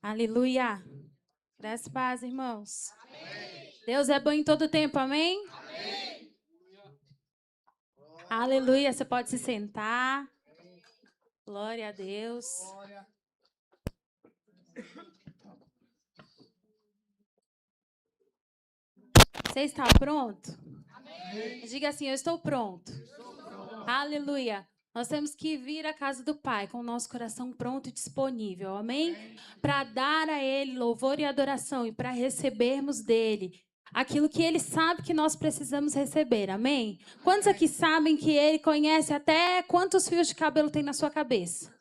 Aleluia. Graças e paz, irmãos. Amém. Deus é bom em todo tempo, amém? Amém. Aleluia. Você pode se sentar. Glória a Deus. Você está pronto? Amém. Diga assim, eu estou pronto. Aleluia. Nós temos que vir à casa do Pai com o nosso coração pronto e disponível, amém? Para dar a Ele louvor e adoração e para recebermos dEle aquilo que Ele sabe que nós precisamos receber, amém? Quantos aqui sabem que Ele conhece até quantos fios de cabelo tem na sua cabeça?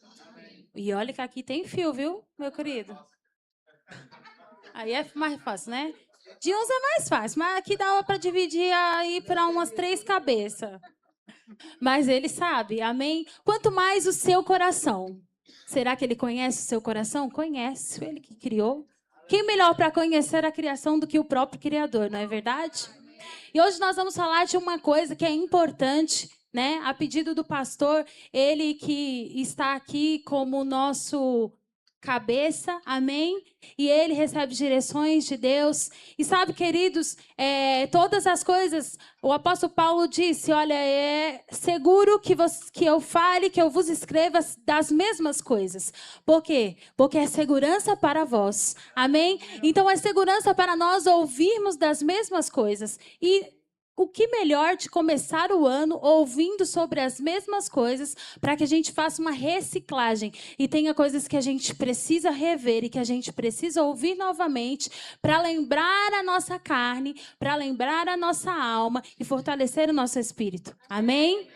E olha que aqui tem fio, viu, meu querido? Aí é mais fácil, né? De uns é mais fácil, mas aqui dá para dividir aí para umas 3 cabeças. Mas Ele sabe, amém? Quanto mais o seu coração. Será que Ele conhece o seu coração? Conhece, Ele que criou. Quem melhor para conhecer a criação do que o próprio Criador, não é verdade? E hoje nós vamos falar de uma coisa que é importante, né? A pedido do pastor, ele que está aqui como nosso cabeça, amém? E ele recebe direções de Deus. E sabe, queridos, todas as coisas, o apóstolo Paulo disse, olha, é seguro que eu fale, que eu vos escreva das mesmas coisas. Por quê? Porque é segurança para vós, amém? Então é segurança para nós ouvirmos das mesmas coisas. E o que melhor de começar o ano ouvindo sobre as mesmas coisas para que a gente faça uma reciclagem e tenha coisas que a gente precisa rever e que a gente precisa ouvir novamente para lembrar a nossa carne, para lembrar a nossa alma e fortalecer o nosso espírito. Amém?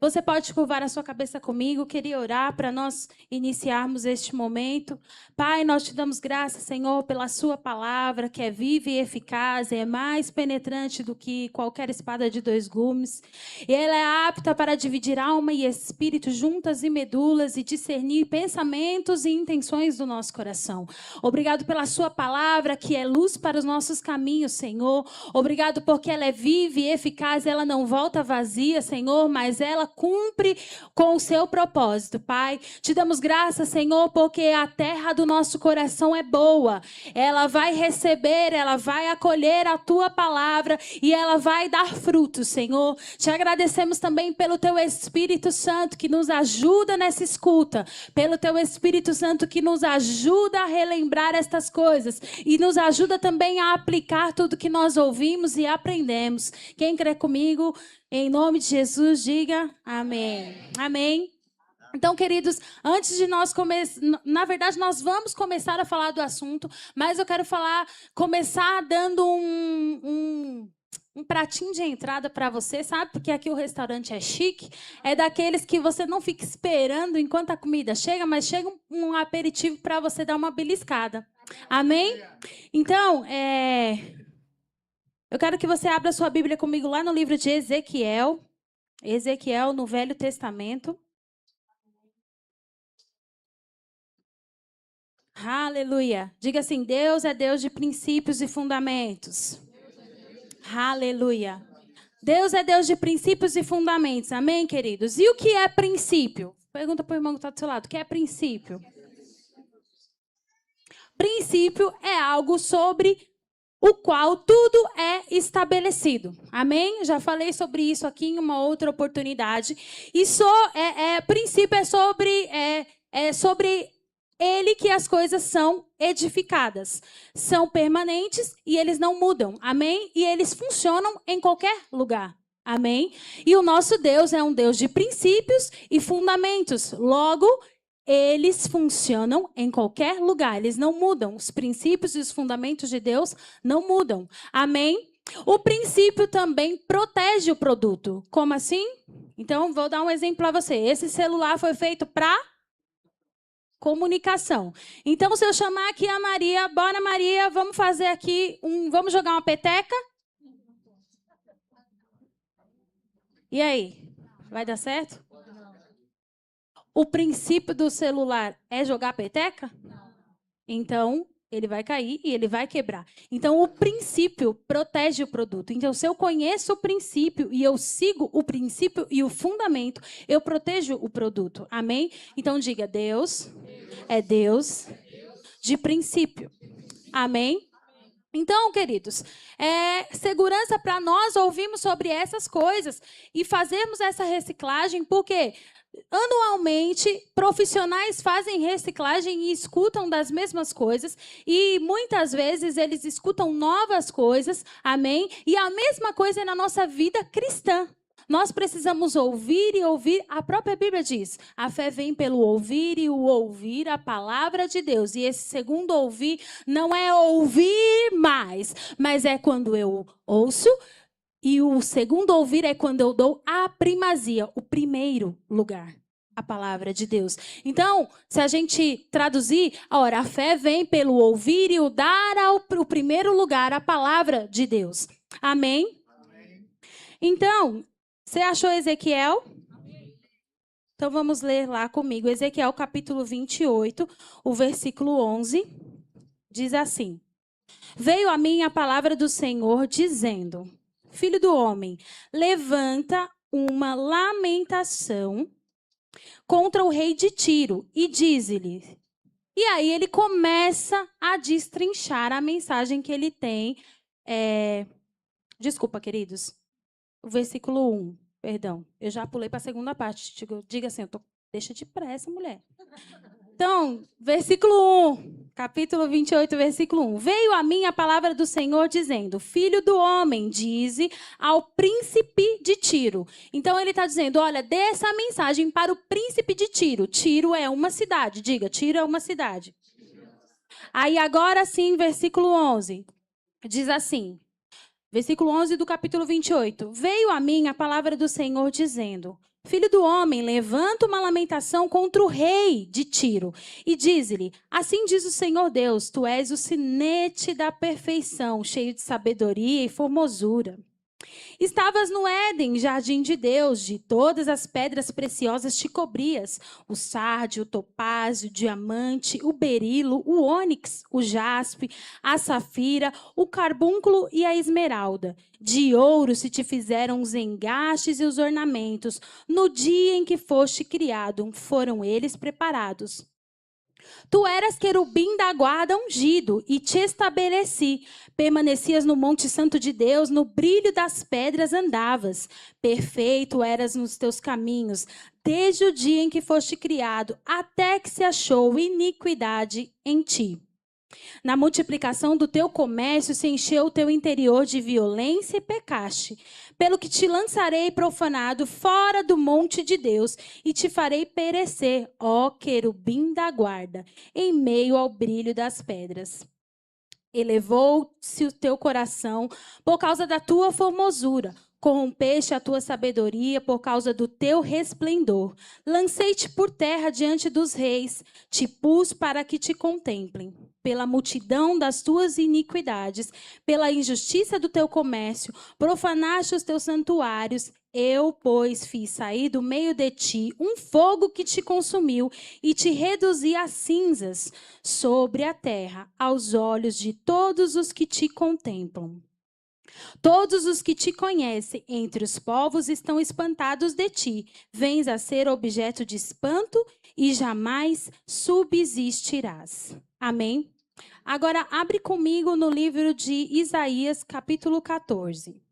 Você pode curvar a sua cabeça comigo, queria orar para nós iniciarmos este momento. Pai, nós te damos graças, Senhor, pela sua palavra, que é viva e eficaz, é mais penetrante do que qualquer espada de 2 gumes. E ela é apta para dividir alma e espírito, juntas e medulas, e discernir pensamentos e intenções do nosso coração. Obrigado pela sua palavra, que é luz para os nossos caminhos, Senhor. Obrigado porque ela é viva e eficaz, ela não volta vazia, Senhor, mas ela cumpre com o seu propósito, Pai. Te damos graças, Senhor, porque a terra do nosso coração é boa. Ela vai receber, ela vai acolher a tua palavra e ela vai dar frutos, Senhor. Te agradecemos também pelo teu Espírito Santo que nos ajuda nessa escuta, pelo teu Espírito Santo que nos ajuda a relembrar estas coisas e nos ajuda também a aplicar tudo que nós ouvimos e aprendemos. Quem crê comigo, em nome de Jesus, diga amém. Amém. Então, queridos, antes de nós na verdade, nós vamos começar a falar do assunto, mas eu quero começar dando um pratinho de entrada para você, sabe? Porque aqui o restaurante é chique, é daqueles que você não fica esperando enquanto a comida chega, mas chega um aperitivo para você dar uma beliscada. Amém? Então, eu quero que você abra sua Bíblia comigo lá no livro de Ezequiel. Ezequiel, no Velho Testamento. Aleluia. Diga assim, Deus é Deus de princípios e fundamentos. Aleluia. Deus é Deus de princípios e fundamentos. Amém, queridos? E o que é princípio? Pergunta para o irmão que está do seu lado. O que é princípio? Princípio é algo sobre o qual tudo é estabelecido. Amém? Já falei sobre isso aqui em uma outra oportunidade. E princípio é sobre ele que as coisas são edificadas. São permanentes e eles não mudam. Amém? E eles funcionam em qualquer lugar. Amém? E o nosso Deus é um Deus de princípios e fundamentos. Logo, eles funcionam em qualquer lugar, eles não mudam. Os princípios e os fundamentos de Deus não mudam. Amém? O princípio também protege o produto. Como assim? Então, vou dar um exemplo para você. Esse celular foi feito para comunicação. Então, se eu chamar aqui a Maria, bora Maria, vamos fazer aqui vamos jogar uma peteca? E aí? Vai dar certo? O princípio do celular é jogar peteca? Não. Então, ele vai cair e ele vai quebrar. Então, o princípio protege o produto. Então, se eu conheço o princípio e eu sigo o princípio e o fundamento, eu protejo o produto. Amém? Então, diga, Deus é Deus de princípio. Amém? Então, queridos, segurança para nós ouvirmos sobre essas coisas e fazermos essa reciclagem, porque anualmente profissionais fazem reciclagem e escutam das mesmas coisas, e muitas vezes eles escutam novas coisas, amém? E a mesma coisa é na nossa vida cristã. Nós precisamos ouvir e ouvir. A própria Bíblia diz: a fé vem pelo ouvir e o ouvir a palavra de Deus. E esse segundo ouvir não é ouvir mais, mas é quando eu ouço. E o segundo ouvir é quando eu dou a primazia, o primeiro lugar, a palavra de Deus. Então, se a gente traduzir, ora, a fé vem pelo ouvir e o dar o primeiro lugar, a palavra de Deus. Amém? Então, você achou Ezequiel? Então vamos ler lá comigo. Ezequiel capítulo 28, o versículo 11, diz assim: Veio a mim a palavra do Senhor dizendo: Filho do homem, levanta uma lamentação contra o rei de Tiro e diz-lhe. E aí ele começa a destrinchar a mensagem que ele tem. Desculpa, queridos. O versículo 1, perdão. Eu já pulei para a segunda parte. Diga assim, deixa depressa, mulher. Então, versículo 1, capítulo 28, versículo 1. Veio a mim a palavra do Senhor dizendo: Filho do homem, dize ao príncipe de Tiro. Então, ele está dizendo, olha, dê essa mensagem para o príncipe de Tiro. Tiro é uma cidade. Diga, Tiro é uma cidade. Aí, agora sim, versículo 11. Diz assim, versículo 11 do capítulo 28. Veio a mim a palavra do Senhor dizendo: Filho do homem, levanta uma lamentação contra o rei de Tiro e diz-lhe: Assim diz o Senhor Deus, tu és o sinete da perfeição, cheio de sabedoria e formosura. Estavas no Éden, jardim de Deus, de todas as pedras preciosas te cobrias: o sárdio, o topázio, o diamante, o berilo, o ônix, o jaspe, a safira, o carbúnculo e a esmeralda. De ouro se te fizeram os engastes e os ornamentos. No dia em que foste criado, foram eles preparados. Tu eras querubim da guarda ungido e te estabeleci. Permanecias no monte santo de Deus, no brilho das pedras andavas. Perfeito eras nos teus caminhos, desde o dia em que foste criado, até que se achou iniquidade em ti. Na multiplicação do teu comércio se encheu o teu interior de violência e pecaste. Pelo que te lançarei profanado fora do monte de Deus e te farei perecer, ó querubim da guarda, em meio ao brilho das pedras. Elevou-se o teu coração por causa da tua formosura. Corrompeste a tua sabedoria por causa do teu resplendor. Lancei-te por terra diante dos reis, te pus para que te contemplem. Pela multidão das tuas iniquidades, pela injustiça do teu comércio, profanaste os teus santuários. Eu, pois, fiz sair do meio de ti um fogo que te consumiu e te reduzi a cinzas sobre a terra, aos olhos de todos os que te contemplam. Todos os que te conhecem entre os povos estão espantados de ti. Vens a ser objeto de espanto e jamais subsistirás. Amém? Agora, abre comigo no livro de Isaías, capítulo 14.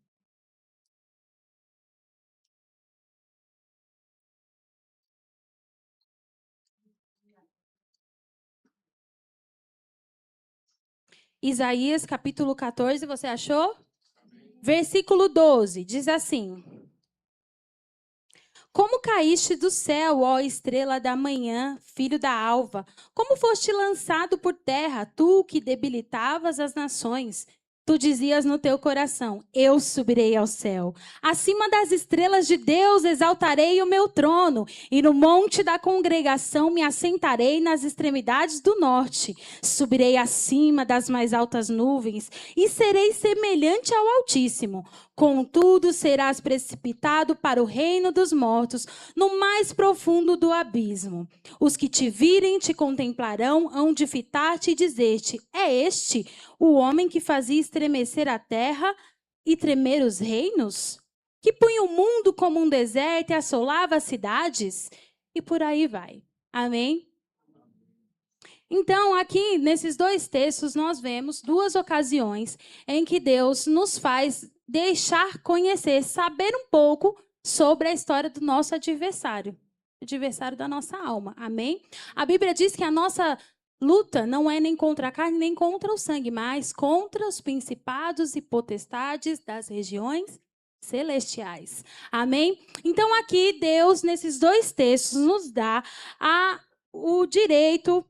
Isaías, capítulo 14, você achou? Versículo 12, diz assim: Como caíste do céu, ó estrela da manhã, filho da alva? Como foste lançado por terra, tu que debilitavas as nações? Tu dizias no teu coração: eu subirei ao céu. Acima das estrelas de Deus exaltarei o meu trono, e no monte da congregação me assentarei nas extremidades do norte. Subirei acima das mais altas nuvens, e serei semelhante ao Altíssimo. Contudo, serás precipitado para o reino dos mortos, no mais profundo do abismo. Os que te virem te contemplarão, hão de fitar-te e dizer-te: é este o homem que fazia estremecer a terra e tremer os reinos? Que punha o mundo como um deserto e assolava as cidades? E por aí vai. Amém? Então, aqui nesses dois textos, nós vemos duas ocasiões em que Deus nos faz deixar conhecer, saber um pouco sobre a história do nosso adversário, adversário da nossa alma. Amém? A Bíblia diz que a nossa luta não é nem contra a carne, nem contra o sangue, mas contra os principados e potestades das regiões celestiais. Amém? Então, aqui, Deus, nesses dois textos, nos dá o direito,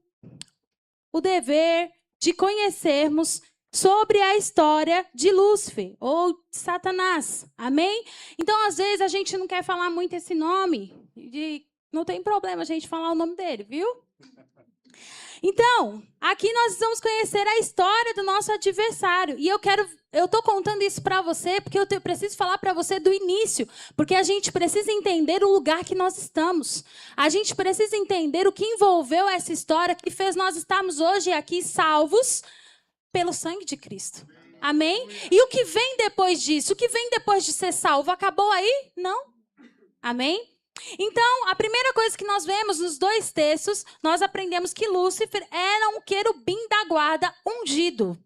o dever de conhecermos sobre a história de Lúcifer ou de Satanás. Amém? Então, às vezes, a gente não quer falar muito esse nome. Não tem problema a gente falar o nome dele, viu? Então, aqui nós vamos conhecer a história do nosso adversário. E eu estou contando isso para você porque eu preciso falar para você do início, porque a gente precisa entender o lugar que nós estamos. A gente precisa entender o que envolveu essa história que fez nós estarmos hoje aqui salvos pelo sangue de Cristo. Amém? E o que vem depois disso? O que vem depois de ser salvo? Acabou aí? Não. Amém? Então, a primeira coisa que nós vemos nos dois textos, nós aprendemos que Lúcifer era um querubim da guarda ungido.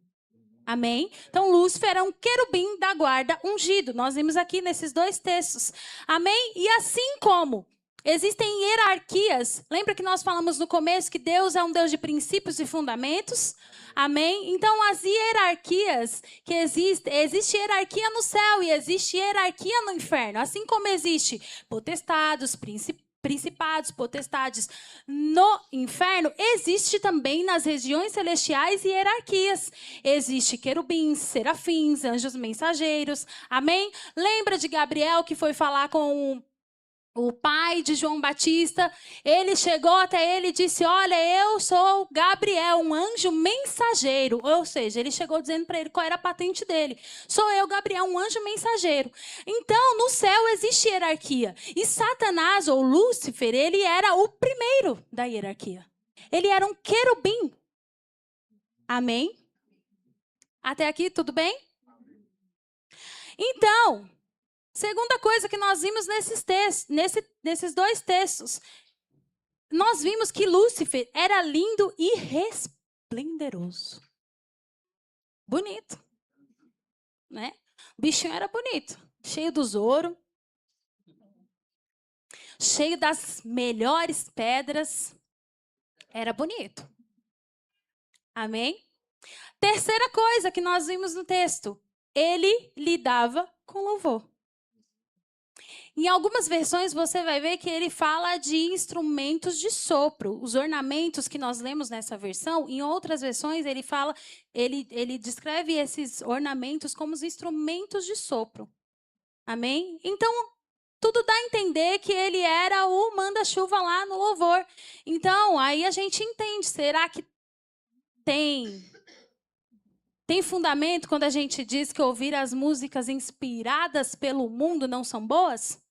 Amém? Então, Lúcifer era um querubim da guarda ungido. Nós vimos aqui nesses dois textos. Amém? E assim como existem hierarquias, lembra que nós falamos no começo que Deus é um Deus de princípios e fundamentos? Amém? Então, as hierarquias que existe hierarquia no céu e existe hierarquia no inferno. Assim como existe potestados, principados, potestades no inferno, existe também nas regiões celestiais hierarquias. Existe querubins, serafins, anjos mensageiros. Amém? Lembra de Gabriel que foi falar com o pai de João Batista? Ele chegou até ele e disse: olha, eu sou Gabriel, um anjo mensageiro. Ou seja, ele chegou dizendo para ele qual era a patente dele. Sou eu, Gabriel, um anjo mensageiro. Então, no céu existe hierarquia. E Satanás, ou Lúcifer, ele era o primeiro da hierarquia. Ele era um querubim. Amém? Até aqui, tudo bem? Então, segunda coisa que nós vimos nesses dois textos, nós vimos que Lúcifer era lindo e resplendoroso. Bonito. Né? O bichinho era bonito, cheio dos ouro, cheio das melhores pedras. Era bonito. Amém? Terceira coisa que nós vimos no texto, ele lidava com louvor. Em algumas versões você vai ver que ele fala de instrumentos de sopro. Os ornamentos que nós lemos nessa versão, em outras versões ele descreve esses ornamentos como os instrumentos de sopro. Amém? Então, tudo dá a entender que ele era o manda-chuva lá no louvor. Então, aí a gente entende, será que tem fundamento quando a gente diz que ouvir as músicas inspiradas pelo mundo não são boas?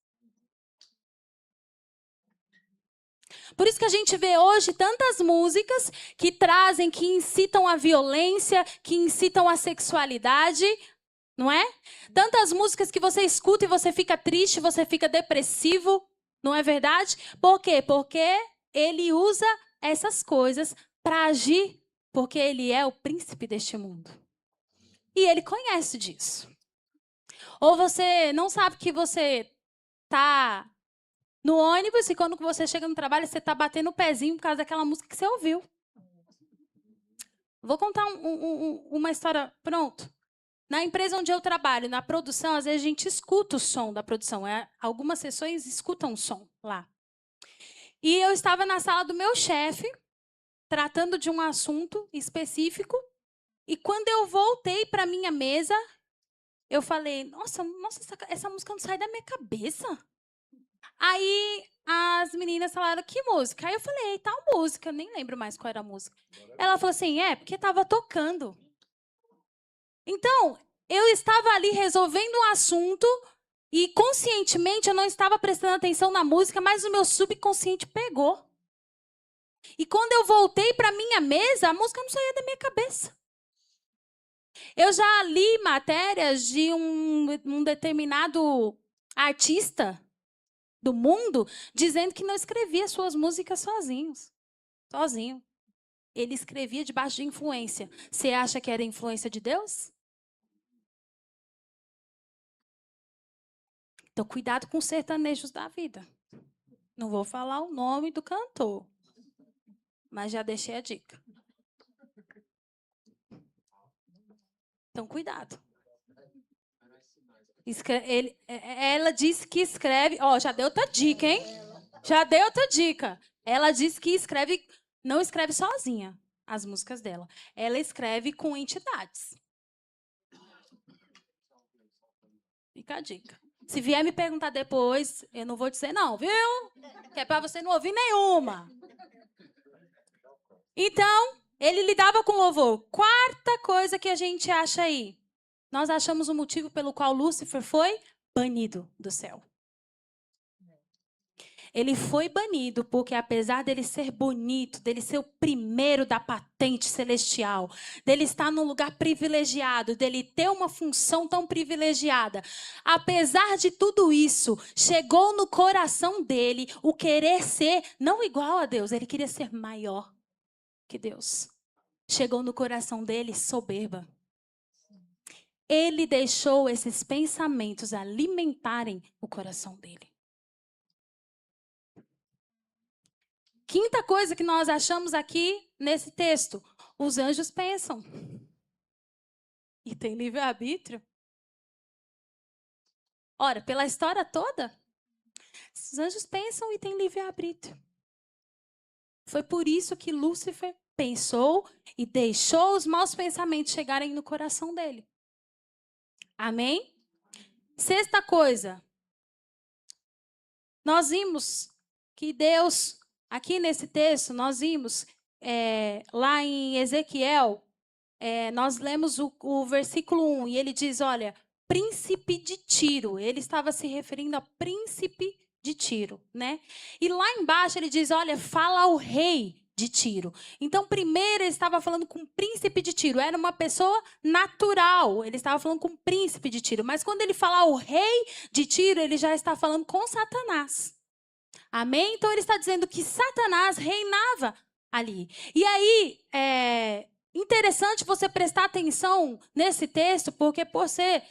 Por isso que a gente vê hoje tantas músicas que trazem, que incitam a violência, que incitam a sexualidade, não é? Tantas músicas que você escuta e você fica triste, você fica depressivo, não é verdade? Por quê? Porque ele usa essas coisas para agir, porque ele é o príncipe deste mundo. E ele conhece disso. Ou você não sabe que você está no ônibus e quando você chega no trabalho, você está batendo o pezinho por causa daquela música que você ouviu. Vou contar uma história. Pronto. Na empresa onde eu trabalho, na produção, às vezes a gente escuta o som da produção. Algumas sessões escutam o som lá. E eu estava na sala do meu chefe, tratando de um assunto específico. E quando eu voltei para a minha mesa, eu falei, nossa, essa música não sai da minha cabeça. Aí as meninas falaram, que música? Aí eu falei, tal música, eu nem lembro mais qual era a música. Ela falou assim, porque estava tocando. Então, eu estava ali resolvendo um assunto e conscientemente eu não estava prestando atenção na música, mas o meu subconsciente pegou. E quando eu voltei para minha mesa, a música não saía da minha cabeça. Eu já li matérias de um determinado artista do mundo dizendo que não escrevia suas músicas sozinho. ele escrevia debaixo de influência. Você acha que era influência de Deus? Então, cuidado com os sertanejos da vida. Não vou falar o nome do cantor, mas já deixei a dica. Então, cuidado. Ela disse que escreve... Ó, já deu outra dica, hein? Já deu outra dica. Ela disse que escreve... Não escreve sozinha as músicas dela. Ela escreve com entidades. Fica a dica. Se vier me perguntar depois, eu não vou dizer não, viu? Que é para você não ouvir nenhuma. Então, ele lidava com louvor. Quarta coisa que a gente acha aí. Nós achamos o motivo pelo qual Lúcifer foi banido do céu. Ele foi banido porque, apesar dele ser bonito, dele ser o primeiro da patente celestial, dele estar num lugar privilegiado, dele ter uma função tão privilegiada, apesar de tudo isso, chegou no coração dele o querer ser não igual a Deus, ele queria ser maior que Deus. Chegou no coração dele soberba. Ele deixou esses pensamentos alimentarem o coração dele. Quinta coisa que nós achamos aqui nesse texto. Os anjos pensam. E tem livre-arbítrio. Ora, pela história toda, os anjos pensam e têm livre-arbítrio. Foi por isso que Lúcifer pensou e deixou os maus pensamentos chegarem no coração dele. Amém? Sexta coisa. Nós vimos que Deus... Aqui nesse texto, nós vimos, lá em Ezequiel, nós lemos o versículo 1, e ele diz, olha, príncipe de Tiro. Ele estava se referindo a príncipe de Tiro, né? E lá embaixo ele diz, olha, fala ao rei de Tiro. Então, primeiro ele estava falando com o príncipe de Tiro. Era uma pessoa natural. Ele estava falando com o príncipe de Tiro. Mas quando ele fala o rei de Tiro, ele já está falando com Satanás. Amém? Então, ele está dizendo que Satanás reinava ali. E aí, interessante você prestar atenção nesse texto, porque por ser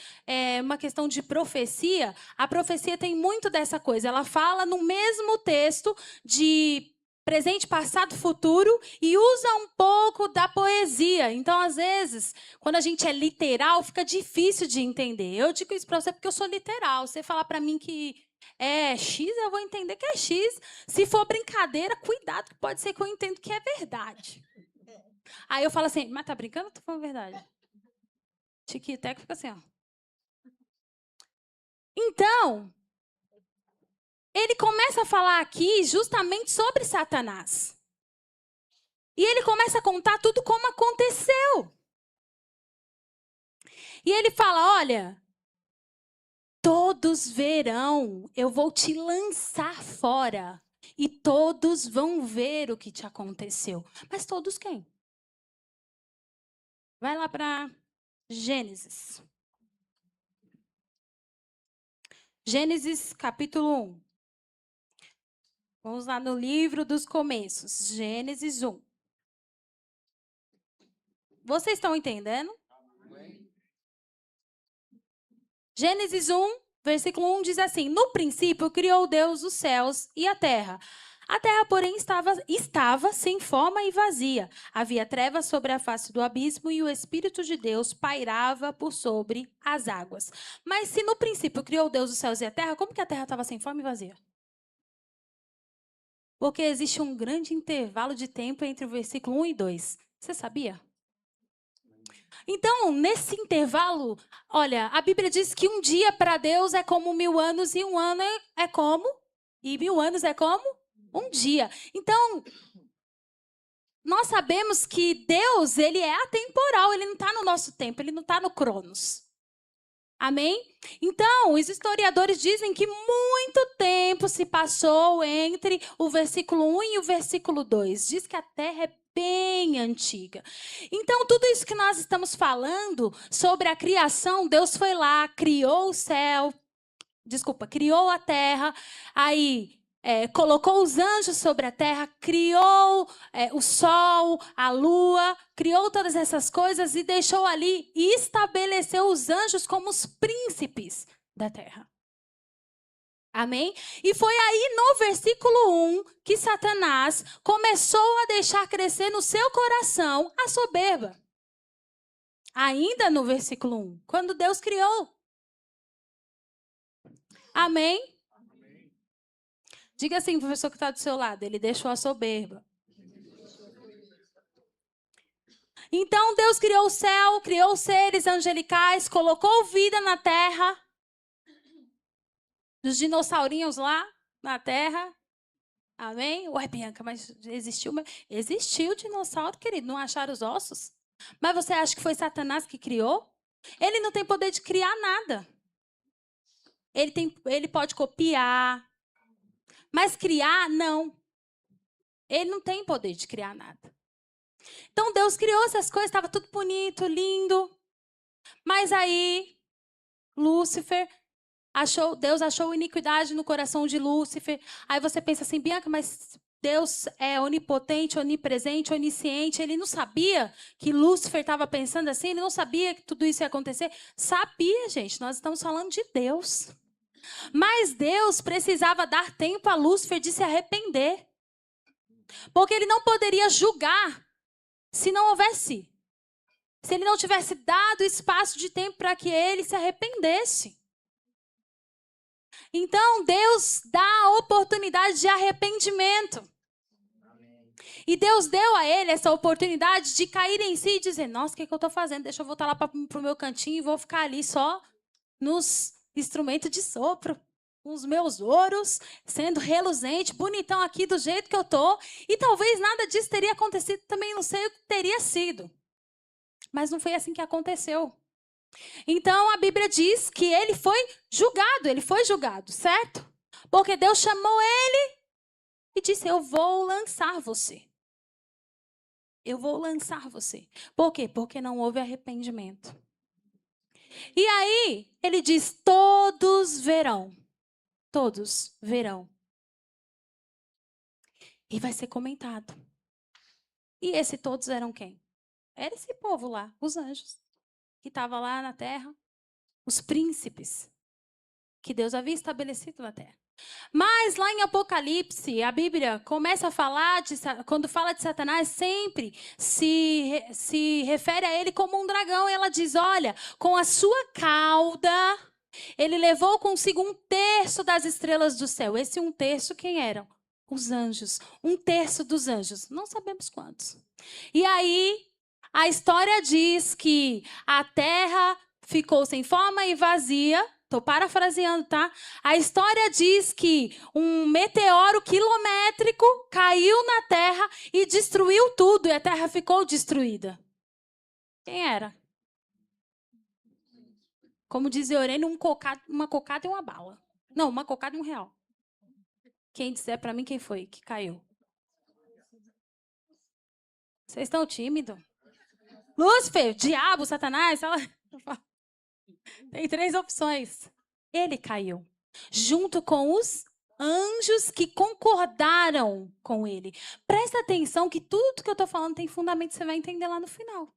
uma questão de profecia, a profecia tem muito dessa coisa. Ela fala no mesmo texto de presente, passado, futuro, e usa um pouco da poesia. Então, às vezes, quando a gente é literal, fica difícil de entender. Eu digo isso para você porque eu sou literal. Você falar para mim que é X, eu vou entender que é X. Se for brincadeira, cuidado, que pode ser que eu entenda que é verdade. Aí eu falo assim, mas tá brincando ou tô falando verdade? Tiquiteco fica assim, ó. Então, ele começa a falar aqui justamente sobre Satanás. E ele começa a contar tudo como aconteceu. E ele fala, olha, todos verão, eu vou te lançar fora. E todos vão ver o que te aconteceu. Mas todos quem? Vai lá para Gênesis. Gênesis capítulo 1. Vamos lá no livro dos começos. Gênesis 1. Vocês estão entendendo? Gênesis 1, versículo 1 diz assim: no princípio criou Deus os céus e a terra. A terra, porém, estava sem forma e vazia. Havia trevas sobre a face do abismo e o Espírito de Deus pairava por sobre as águas. Mas se no princípio criou Deus os céus e a terra, como que a terra estava sem forma e vazia? Porque existe um grande intervalo de tempo entre o versículo 1 e 2. Você sabia? Então, nesse intervalo, olha, a Bíblia diz que um dia para Deus é como 1000 anos e um ano é como? E 1000 anos é como? Um dia. Então, nós sabemos que Deus, ele é atemporal, ele não está no nosso tempo, ele não está no Cronos. Amém? Então, os historiadores dizem que muito tempo se passou entre o versículo 1 e o versículo 2. Diz que a terra é bem antiga. Então, tudo isso que nós estamos falando sobre a criação, Deus foi lá, criou o céu, criou a terra, aí colocou os anjos sobre a terra, criou o sol, a lua, criou todas essas coisas e deixou ali e estabeleceu os anjos como os príncipes da terra. Amém? E foi aí no versículo 1 que Satanás começou a deixar crescer no seu coração a soberba. Ainda no versículo 1, quando Deus criou. Amém? Diga assim, professor que está do seu lado, ele deixou a soberba. Então Deus criou o céu, criou os seres angelicais, colocou vida na terra, dos dinossaurinhos lá na terra. Amém? Ué, Bianca, mas existiu dinossauro, querido, não acharam os ossos? Mas você acha que foi Satanás que criou? Ele não tem poder de criar nada. Ele pode copiar, mas criar, não. Ele não tem poder de criar nada. Então Deus criou essas coisas, estava tudo bonito, lindo. Mas aí, Deus achou iniquidade no coração de Lúcifer. Aí você pensa assim, Bianca, mas Deus é onipotente, onipresente, onisciente. Ele não sabia que Lúcifer estava pensando assim? Ele não sabia que tudo isso ia acontecer? Sabia, gente. Nós estamos falando de Deus. Mas Deus precisava dar tempo a Lúcifer de se arrepender. Porque ele não poderia julgar se não houvesse. Se ele não tivesse dado espaço de tempo para que ele se arrependesse. Então, Deus dá a oportunidade de arrependimento. E Deus deu a ele essa oportunidade de cair em si e dizer, nossa, o que eu estou fazendo? Deixa eu voltar lá para o meu cantinho e vou ficar ali só nos instrumentos de sopro, com os meus ouros, sendo reluzente, bonitão aqui do jeito que eu estou. E talvez nada disso teria acontecido, também não sei o que teria sido. Mas não foi assim que aconteceu. Então, a Bíblia diz que ele foi julgado, certo? Porque Deus chamou ele e disse, eu vou lançar você. Eu vou lançar você. Por quê? Porque não houve arrependimento. E aí, ele diz, todos verão. Todos verão. E vai ser comentado. E esse todos eram quem? Era esse povo lá, os anjos. Que estavam lá na terra. Os príncipes. Que Deus havia estabelecido na terra. Mas lá em Apocalipse, a Bíblia começa a falar, quando fala de Satanás, sempre se refere a ele como um dragão. E ela diz, olha, com a sua cauda, ele levou consigo 1/3 das estrelas do céu. Esse 1/3 quem eram? Os anjos. 1/3 dos anjos. Não sabemos quantos. E aí, a história diz que a terra ficou sem forma e vazia. Estou parafraseando, tá? A história diz que um meteoro quilométrico caiu na Terra e destruiu tudo. E a Terra ficou destruída. Quem era? Como dizia Orene, uma cocada e uma bala. Não, uma cocada e R$1. Quem disser para mim quem foi que caiu? Vocês estão tímidos? Lúcifer, diabo, Satanás. Tem 3 opções. Ele caiu. Junto com os anjos que concordaram com ele. Presta atenção que tudo que eu estou falando tem fundamento, você vai entender lá no final.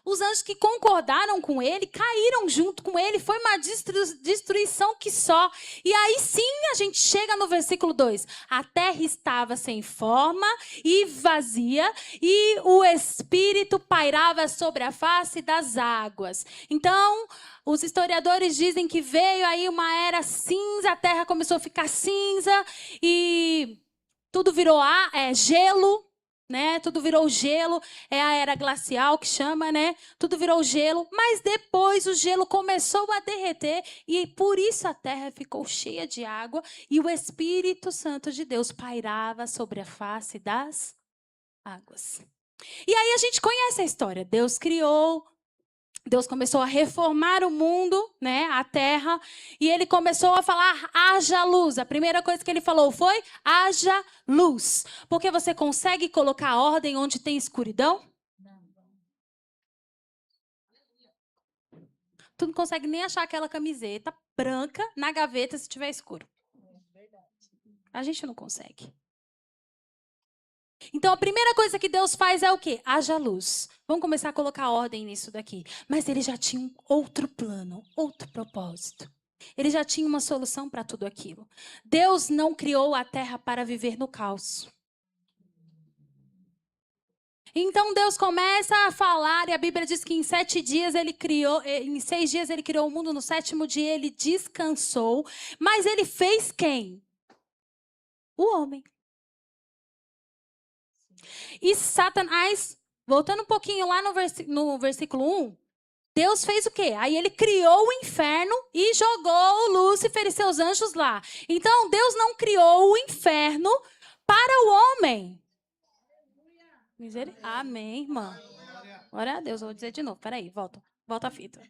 Os anjos que concordaram com ele, caíram junto com ele, foi uma destruição que só. E aí sim a gente chega no versículo 2. A terra estava sem forma e vazia, e o Espírito pairava sobre a face das águas. Então, os historiadores dizem que veio aí uma era cinza, a terra começou a ficar cinza, e tudo virou gelo. Né? Tudo virou gelo, é a era glacial que chama, né? Tudo virou gelo, mas depois o gelo começou a derreter e por isso a terra ficou cheia de água e o Espírito Santo de Deus pairava sobre a face das águas. E aí a gente conhece a história. Deus começou a reformar o mundo, né, a terra, e ele começou a falar, haja luz. A primeira coisa que ele falou foi, haja luz. Porque você consegue colocar ordem onde tem escuridão? Tu não consegue nem achar aquela camiseta branca na gaveta se tiver escuro. A gente não consegue. Então, a primeira coisa que Deus faz é o quê? Haja luz. Vamos começar a colocar ordem nisso daqui. Mas ele já tinha um outro plano, outro propósito. Ele já tinha uma solução para tudo aquilo. Deus não criou a terra para viver no caos. Então Deus começa a falar, e a Bíblia diz que em 7 dias ele criou, em 6 dias ele criou o mundo, no 7º dia ele descansou. Mas ele fez quem? O homem. E Satanás, voltando um pouquinho lá no versículo 1, Deus fez o quê? Aí ele criou o inferno e jogou Lúcifer e seus anjos lá. Então Deus não criou o inferno para o homem. Amém, irmã. Glória a Deus, eu vou dizer de novo. Peraí, volta a fita.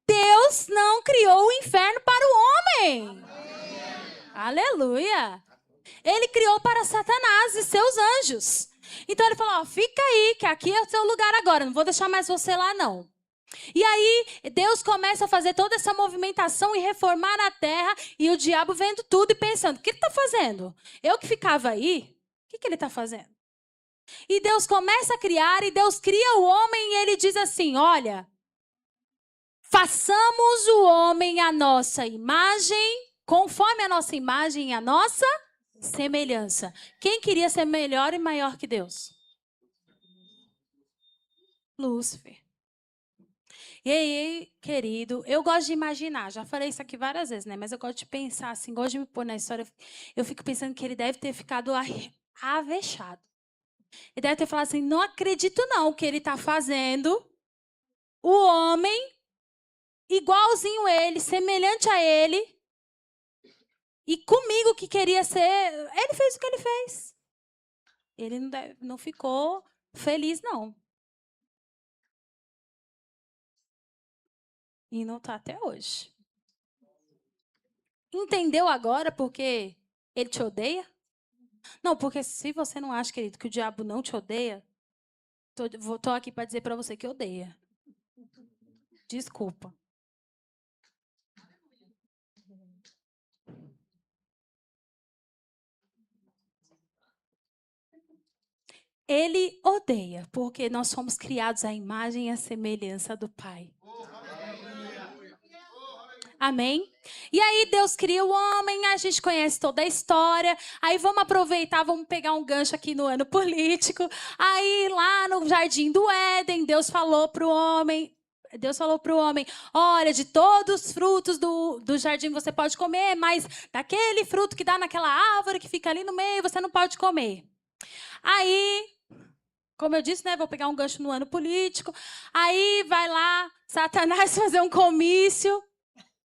Deus não criou o inferno para o homem. Amém. Aleluia. Ele criou para Satanás e seus anjos. Então ele falou, ó, fica aí, que aqui é o seu lugar agora. Não vou deixar mais você lá, não. E aí, Deus começa a fazer toda essa movimentação e reformar a terra. E o diabo vendo tudo e pensando, o que ele está fazendo? Eu que ficava aí, o que ele está fazendo? E Deus começa a criar, e Deus cria o homem, e ele diz assim, olha, façamos o homem à nossa imagem, conforme a nossa imagem e a nossa semelhança. Quem queria ser melhor e maior que Deus? Lúcifer. E aí, querido, eu gosto de imaginar, já falei isso aqui várias vezes, né? Mas eu gosto de pensar assim, gosto de me pôr na história. Eu fico pensando que ele deve ter ficado avexado. Ele deve ter falado assim, não acredito não que ele está fazendo o homem igualzinho a ele, semelhante a ele. E comigo que queria ser, ele fez o que ele fez. Ele não ficou feliz, não. E não está até hoje. Entendeu agora porque ele te odeia? Não, porque se você não acha, querido, que o diabo não te odeia, tô aqui para dizer para você que odeia. Desculpa. Ele odeia, porque nós somos criados à imagem e à semelhança do Pai. Amém? E aí Deus cria o homem, a gente conhece toda a história. Aí vamos aproveitar, vamos pegar um gancho aqui no ano político. Aí lá no Jardim do Éden, Deus falou para o homem, olha, de todos os frutos do jardim você pode comer, mas daquele fruto que dá naquela árvore que fica ali no meio, você não pode comer. Aí, como eu disse, né, vou pegar um gancho no ano político. Aí vai lá Satanás fazer um comício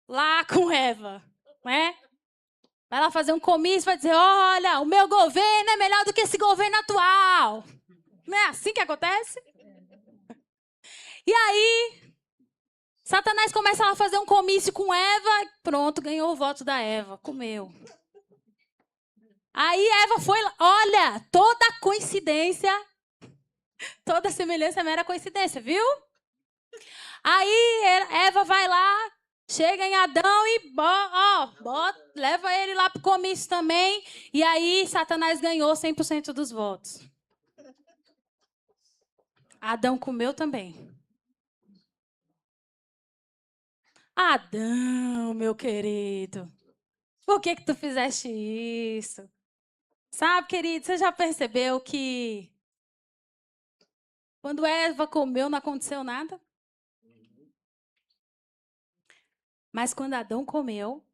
lá com Eva, né? Vai lá fazer um comício, vai dizer, olha, o meu governo é melhor do que esse governo atual. Não é assim que acontece? E aí, Satanás começa a fazer um comício com Eva, pronto, ganhou o voto da Eva, comeu. Aí Eva foi, olha, toda coincidência, toda semelhança é mera coincidência, viu? Aí Eva vai lá, chega em Adão e leva ele lá pro comício também. E aí Satanás ganhou 100% dos votos. Adão comeu também. Adão, meu querido, por que tu fizeste isso? Sabe, querido, você já percebeu que quando Eva comeu não aconteceu nada? Mas quando Adão comeu,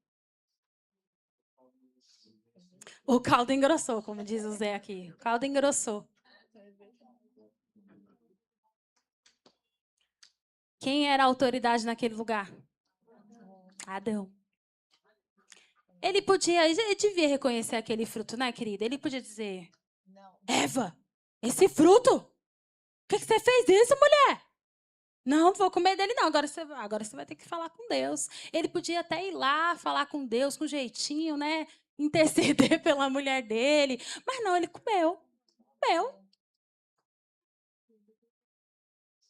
o caldo engrossou, como diz o Zé aqui. O caldo engrossou. Quem era a autoridade naquele lugar? Adão. Ele devia reconhecer aquele fruto, né, querida? Ele podia dizer, Eva, esse fruto? Por que você fez isso, mulher? Não vou comer dele, não. Agora você vai ter que falar com Deus. Ele podia até ir lá falar com Deus com jeitinho, né? Interceder pela mulher dele. Mas não, ele comeu. Comeu.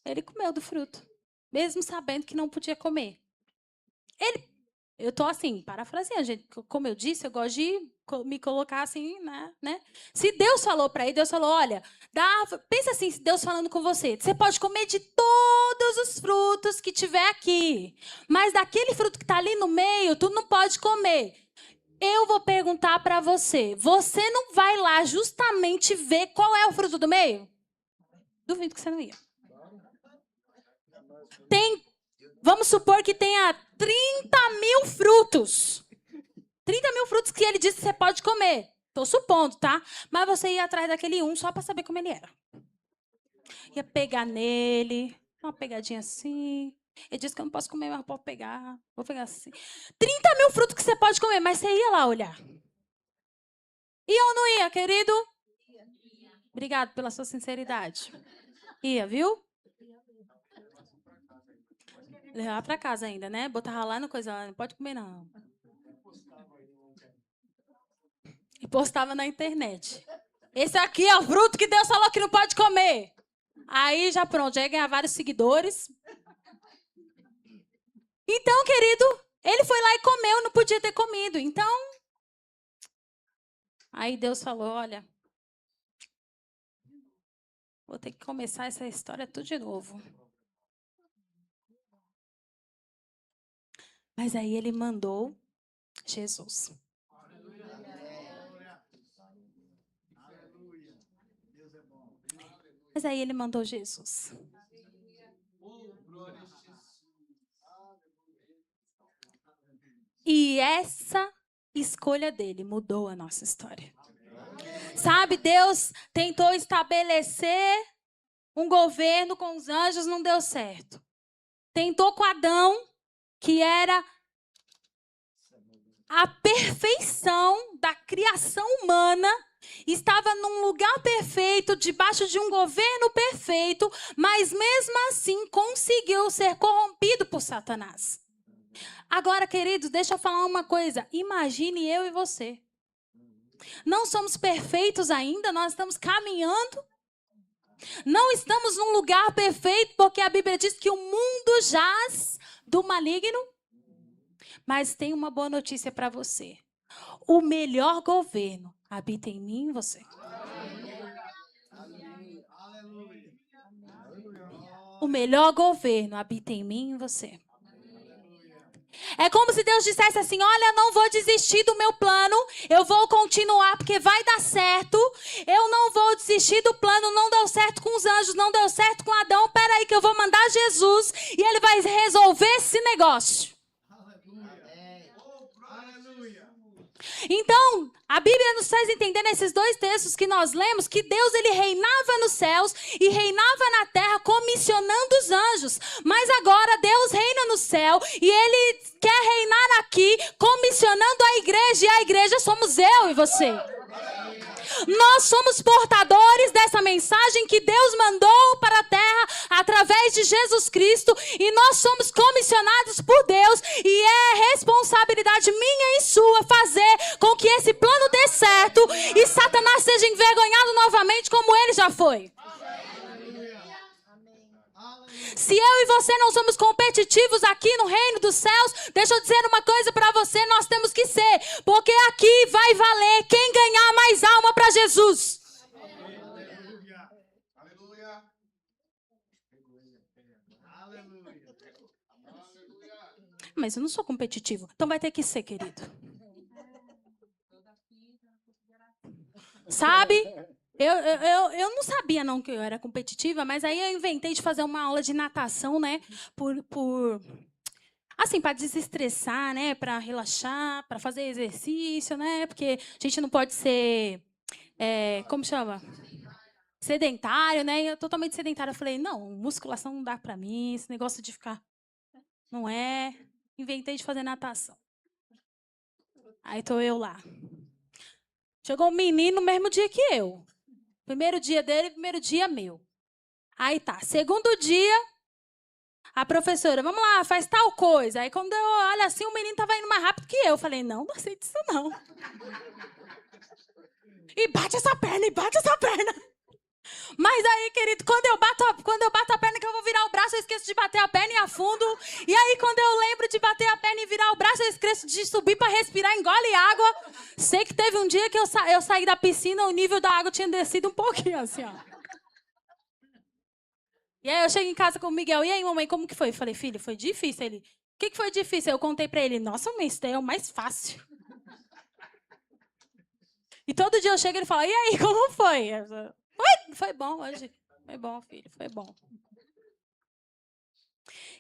Ele comeu do fruto. Mesmo sabendo que não podia comer. Eu tô assim, parafraseando, gente. Como eu disse, eu gosto de me colocar assim, né? Se Deus falou para ele, Deus falou, olha, pensa assim, se Deus falando com você, você pode comer de todos os frutos que tiver aqui, mas daquele fruto que tá ali no meio, tu não pode comer. Eu vou perguntar para você, você não vai lá justamente ver qual é o fruto do meio? Duvido que você não ia. Vamos supor que tenha 30.000 frutos. 30.000 frutos que ele disse que você pode comer. Tô supondo, tá? Mas você ia atrás daquele um só para saber como ele era. Ia pegar nele, uma pegadinha assim. Ele disse que eu não posso comer, mas pode pegar. Vou pegar assim. 30.000 frutos que você pode comer, mas você ia lá olhar. Ia ou não ia, querido? Obrigado pela sua sinceridade. Ia, viu? Levar para casa ainda, né? Botava lá no coisa lá, não pode comer não. E postava na internet. Esse aqui é o fruto que Deus falou que não pode comer. Aí já pronto, já ia ganhar vários seguidores. Então, querido, ele foi lá e comeu, não podia ter comido. Então, aí Deus falou, olha, vou ter que começar essa história tudo de novo. Mas aí ele mandou Jesus. Mas aí ele mandou Jesus. E essa escolha dele mudou a nossa história. Sabe, Deus tentou estabelecer um governo com os anjos, não deu certo. Tentou com Adão, que era a perfeição da criação humana, estava num lugar perfeito, debaixo de um governo perfeito, mas mesmo assim conseguiu ser corrompido por Satanás. Agora, queridos, deixa eu falar uma coisa. Imagine eu e você. Não somos perfeitos ainda, nós estamos caminhando. Não estamos num lugar perfeito, porque a Bíblia diz que o mundo jaz do maligno. Mas tem uma boa notícia para você. O melhor governo habita em mim e em você. O melhor governo habita em mim e em você. É como se Deus dissesse assim, olha, não vou desistir do meu plano, eu vou continuar porque vai dar certo, eu não vou desistir do plano, não deu certo com os anjos, não deu certo com Adão, peraí que eu vou mandar Jesus e ele vai resolver esse negócio. Então, a Bíblia nos faz entender nesses dois textos que nós lemos que Deus ele reinava nos céus e reinava na terra comissionando os anjos. Mas agora Deus reina no céu e ele quer reinar aqui comissionando a igreja. E a igreja somos eu e você. Nós somos portadores dessa mensagem que Deus mandou para a terra através de Jesus Cristo e nós somos comissionados por Deus e é responsabilidade minha e sua fazer com que esse plano dê certo e Satanás seja envergonhado novamente como ele já foi. Se eu e você não somos competitivos aqui no reino dos céus, deixa eu dizer uma coisa para você, nós temos que ser, porque aqui vai valer quem ganhar mais alma para Jesus. Aleluia. Aleluia. Mas eu não sou competitivo, então vai ter que ser, querido. Sabe? Eu não sabia não que eu era competitiva, mas aí eu inventei de fazer uma aula de natação, né? Assim, para desestressar, né? Para relaxar, para fazer exercício, né? Porque a gente não pode ser, como chama? Sedentário, né? Eu totalmente sedentária. Eu falei, não, musculação não dá para mim, esse negócio de ficar... Não é. Inventei de fazer natação. Aí tô eu lá. Chegou um menino no mesmo dia que eu. Primeiro dia dele, primeiro dia meu. Aí tá. Segundo dia, a professora, vamos lá, faz tal coisa. Aí quando eu olho assim, o menino tava indo mais rápido que eu. Falei, não aceito isso não. E bate essa perna, e bate essa perna. Mas aí, querido, quando eu bato a perna que eu vou virar o braço, esqueço de bater a perna e afundo. E aí, quando eu lembro de bater a perna e virar o braço, eu esqueço de subir para respirar, engole água. Sei que teve um dia que eu saí da piscina, o nível da água tinha descido um pouquinho, assim, ó. E aí eu chego em casa com o Miguel. E aí, mamãe, como que foi? Eu falei, filho, foi difícil. Ele, o que foi difícil? Eu contei para ele, nossa, mãe, isso daí é o mais fácil. E todo dia eu chego e ele fala, e aí, como foi? Foi bom hoje. Foi bom, filho, foi bom.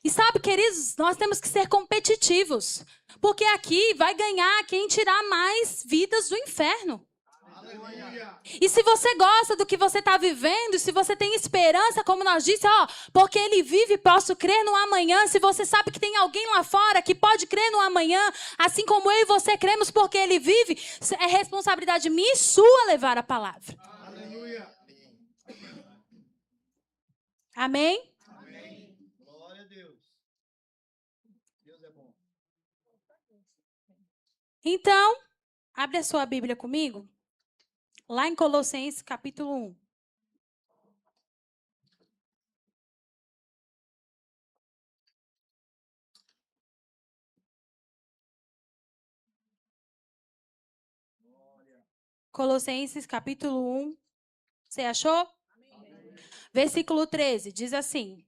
E sabe, queridos, nós temos que ser competitivos. Porque aqui vai ganhar quem tirar mais vidas do inferno. Aleluia. E se você gosta do que você está vivendo, se você tem esperança, como nós disse, ó, porque ele vive, posso crer no amanhã. Se você sabe que tem alguém lá fora que pode crer no amanhã, assim como eu e você cremos porque ele vive, é responsabilidade minha e sua levar a palavra. Aleluia. Amém? Amém. Glória a Deus. Deus é bom. Então, abre a sua Bíblia comigo. Lá em Colossenses, capítulo 1. Colossenses, capítulo 1. Você achou? Amém. Versículo 13, diz assim: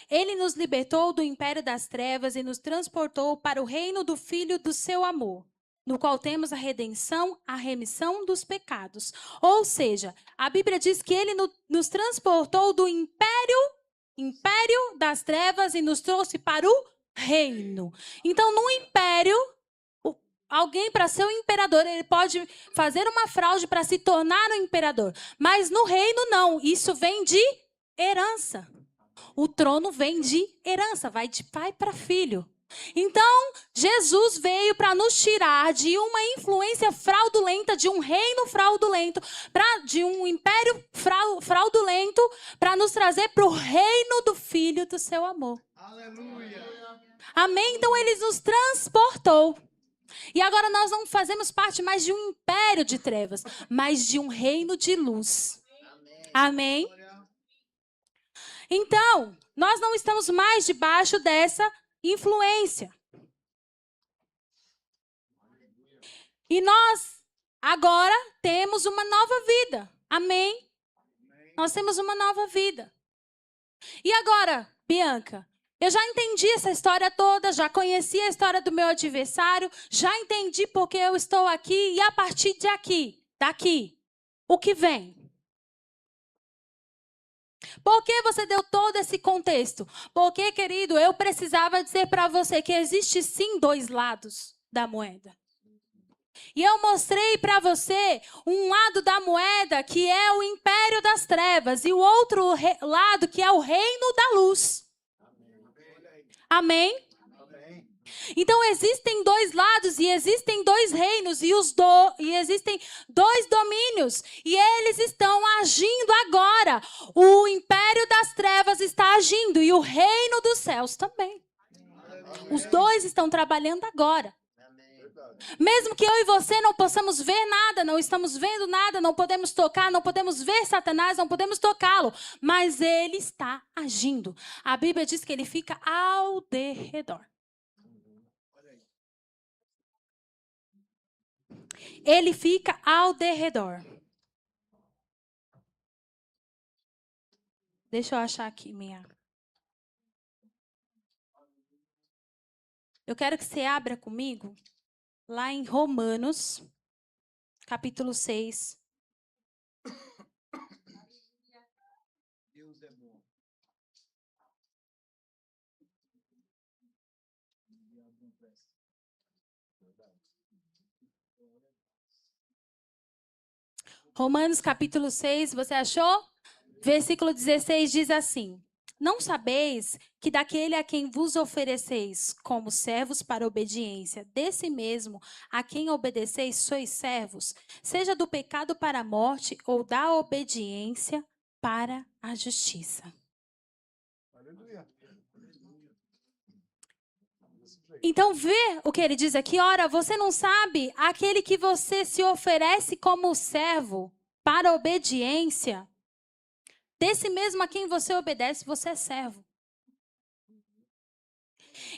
Ele nos libertou do império das trevas e nos transportou para o reino do Filho do seu amor, no qual temos a redenção, a remissão dos pecados. Ou seja, a Bíblia diz que ele nos transportou do império das trevas e nos trouxe para o reino. Então, no império, alguém, para ser um imperador, ele pode fazer uma fraude para se tornar um imperador. Mas no reino, não. Isso vem de herança. O trono vem de herança, vai de pai para filho. Então, Jesus veio para nos tirar de uma influência fraudulenta, de um reino fraudulento, de um império fraudulento, para nos trazer para o reino do Filho do seu amor. Aleluia. Amém? Então, ele nos transportou. E agora nós não fazemos parte mais de um império de trevas, mas de um reino de luz. Amém? Então, nós não estamos mais debaixo dessa influência. E nós agora temos uma nova vida. Amém? Nós temos uma nova vida. E agora, Bianca, eu já entendi essa história toda, já conheci a história do meu adversário, já entendi porque eu estou aqui e a partir daqui, o que vem? Por que você deu todo esse contexto? Porque, querido, eu precisava dizer para você que existe sim dois lados da moeda. E eu mostrei para você um lado da moeda que é o império das trevas e o outro lado que é o reino da luz. Amém? Então existem dois lados e existem dois reinos e existem dois domínios e eles estão agindo agora. O império das trevas está agindo e o reino dos céus também. Os dois estão trabalhando agora. Mesmo que eu e você não possamos ver nada, não estamos vendo nada, não podemos tocar, não podemos ver Satanás, não podemos tocá-lo, mas ele está agindo. A Bíblia diz que ele fica ao derredor. Ele fica ao derredor. Deixa eu achar aqui minha. Eu quero que você abra comigo lá em Romanos, capítulo 6. Deus é bom. Romanos capítulo 6, você achou? Versículo 16 diz assim: Não sabeis que daquele a quem vos ofereceis como servos para obediência, desse mesmo a quem obedeceis sois servos, seja do pecado para a morte ou da obediência para a justiça. Aleluia. Então, vê o que ele diz aqui. Ora, você não sabe aquele que você se oferece como servo para obediência, desse mesmo a quem você obedece, você é servo.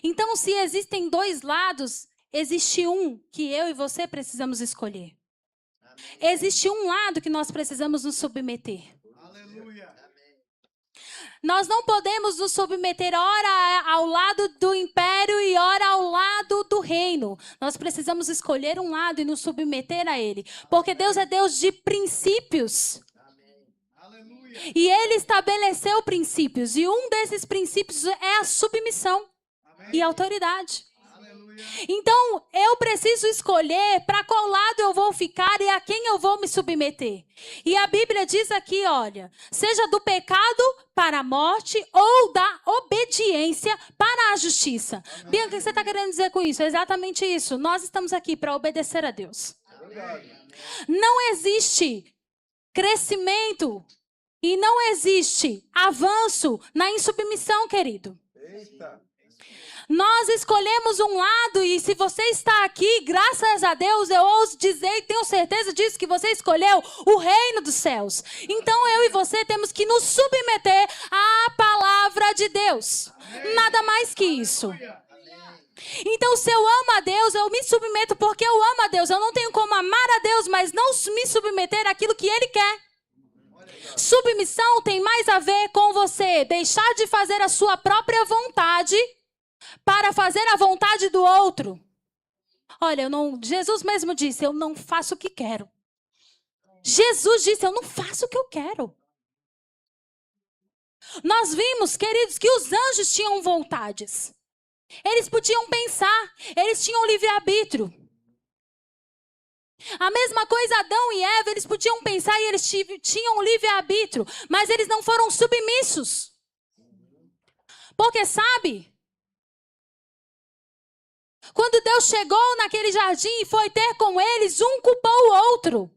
Então, se existem dois lados, existe um que eu e você precisamos escolher. Existe um lado que nós precisamos nos submeter. Aleluia. Nós não podemos nos submeter ora ao lado do império e ora ao lado do reino. Nós precisamos escolher um lado e nos submeter a ele. Porque Deus é Deus de princípios. Aleluia. E ele estabeleceu princípios. E um desses princípios é a submissão e autoridade. Aleluia. Então, eu preciso escolher para qual lado eu vou ficar e a quem eu vou me submeter. E a Bíblia diz aqui, olha, seja do pecado para a morte ou da obediência para a justiça. Bianca, o que você está querendo dizer com isso? É exatamente isso. Nós estamos aqui para obedecer a Deus. Não existe crescimento e não existe avanço na insubmissão, querido. Eita. Nós escolhemos um lado e se você está aqui, graças a Deus, eu ouso dizer e tenho certeza disso, que você escolheu o reino dos céus. Então eu e você temos que nos submeter à palavra de Deus. Nada mais que isso. Então se eu amo a Deus, eu me submeto porque eu amo a Deus. Eu não tenho como amar a Deus, mas não me submeter àquilo que Ele quer. Submissão tem mais a ver com você deixar de fazer a sua própria vontade para fazer a vontade do outro. Olha, Jesus mesmo disse, eu não faço o que quero. Jesus disse, eu não faço o que eu quero. Nós vimos, queridos, que os anjos tinham vontades. Eles podiam pensar, eles tinham livre-arbítrio. A mesma coisa Adão e Eva, eles podiam pensar e eles tinham livre-arbítrio, mas eles não foram submissos. Porque sabe, quando Deus chegou naquele jardim e foi ter com eles, um culpou o outro.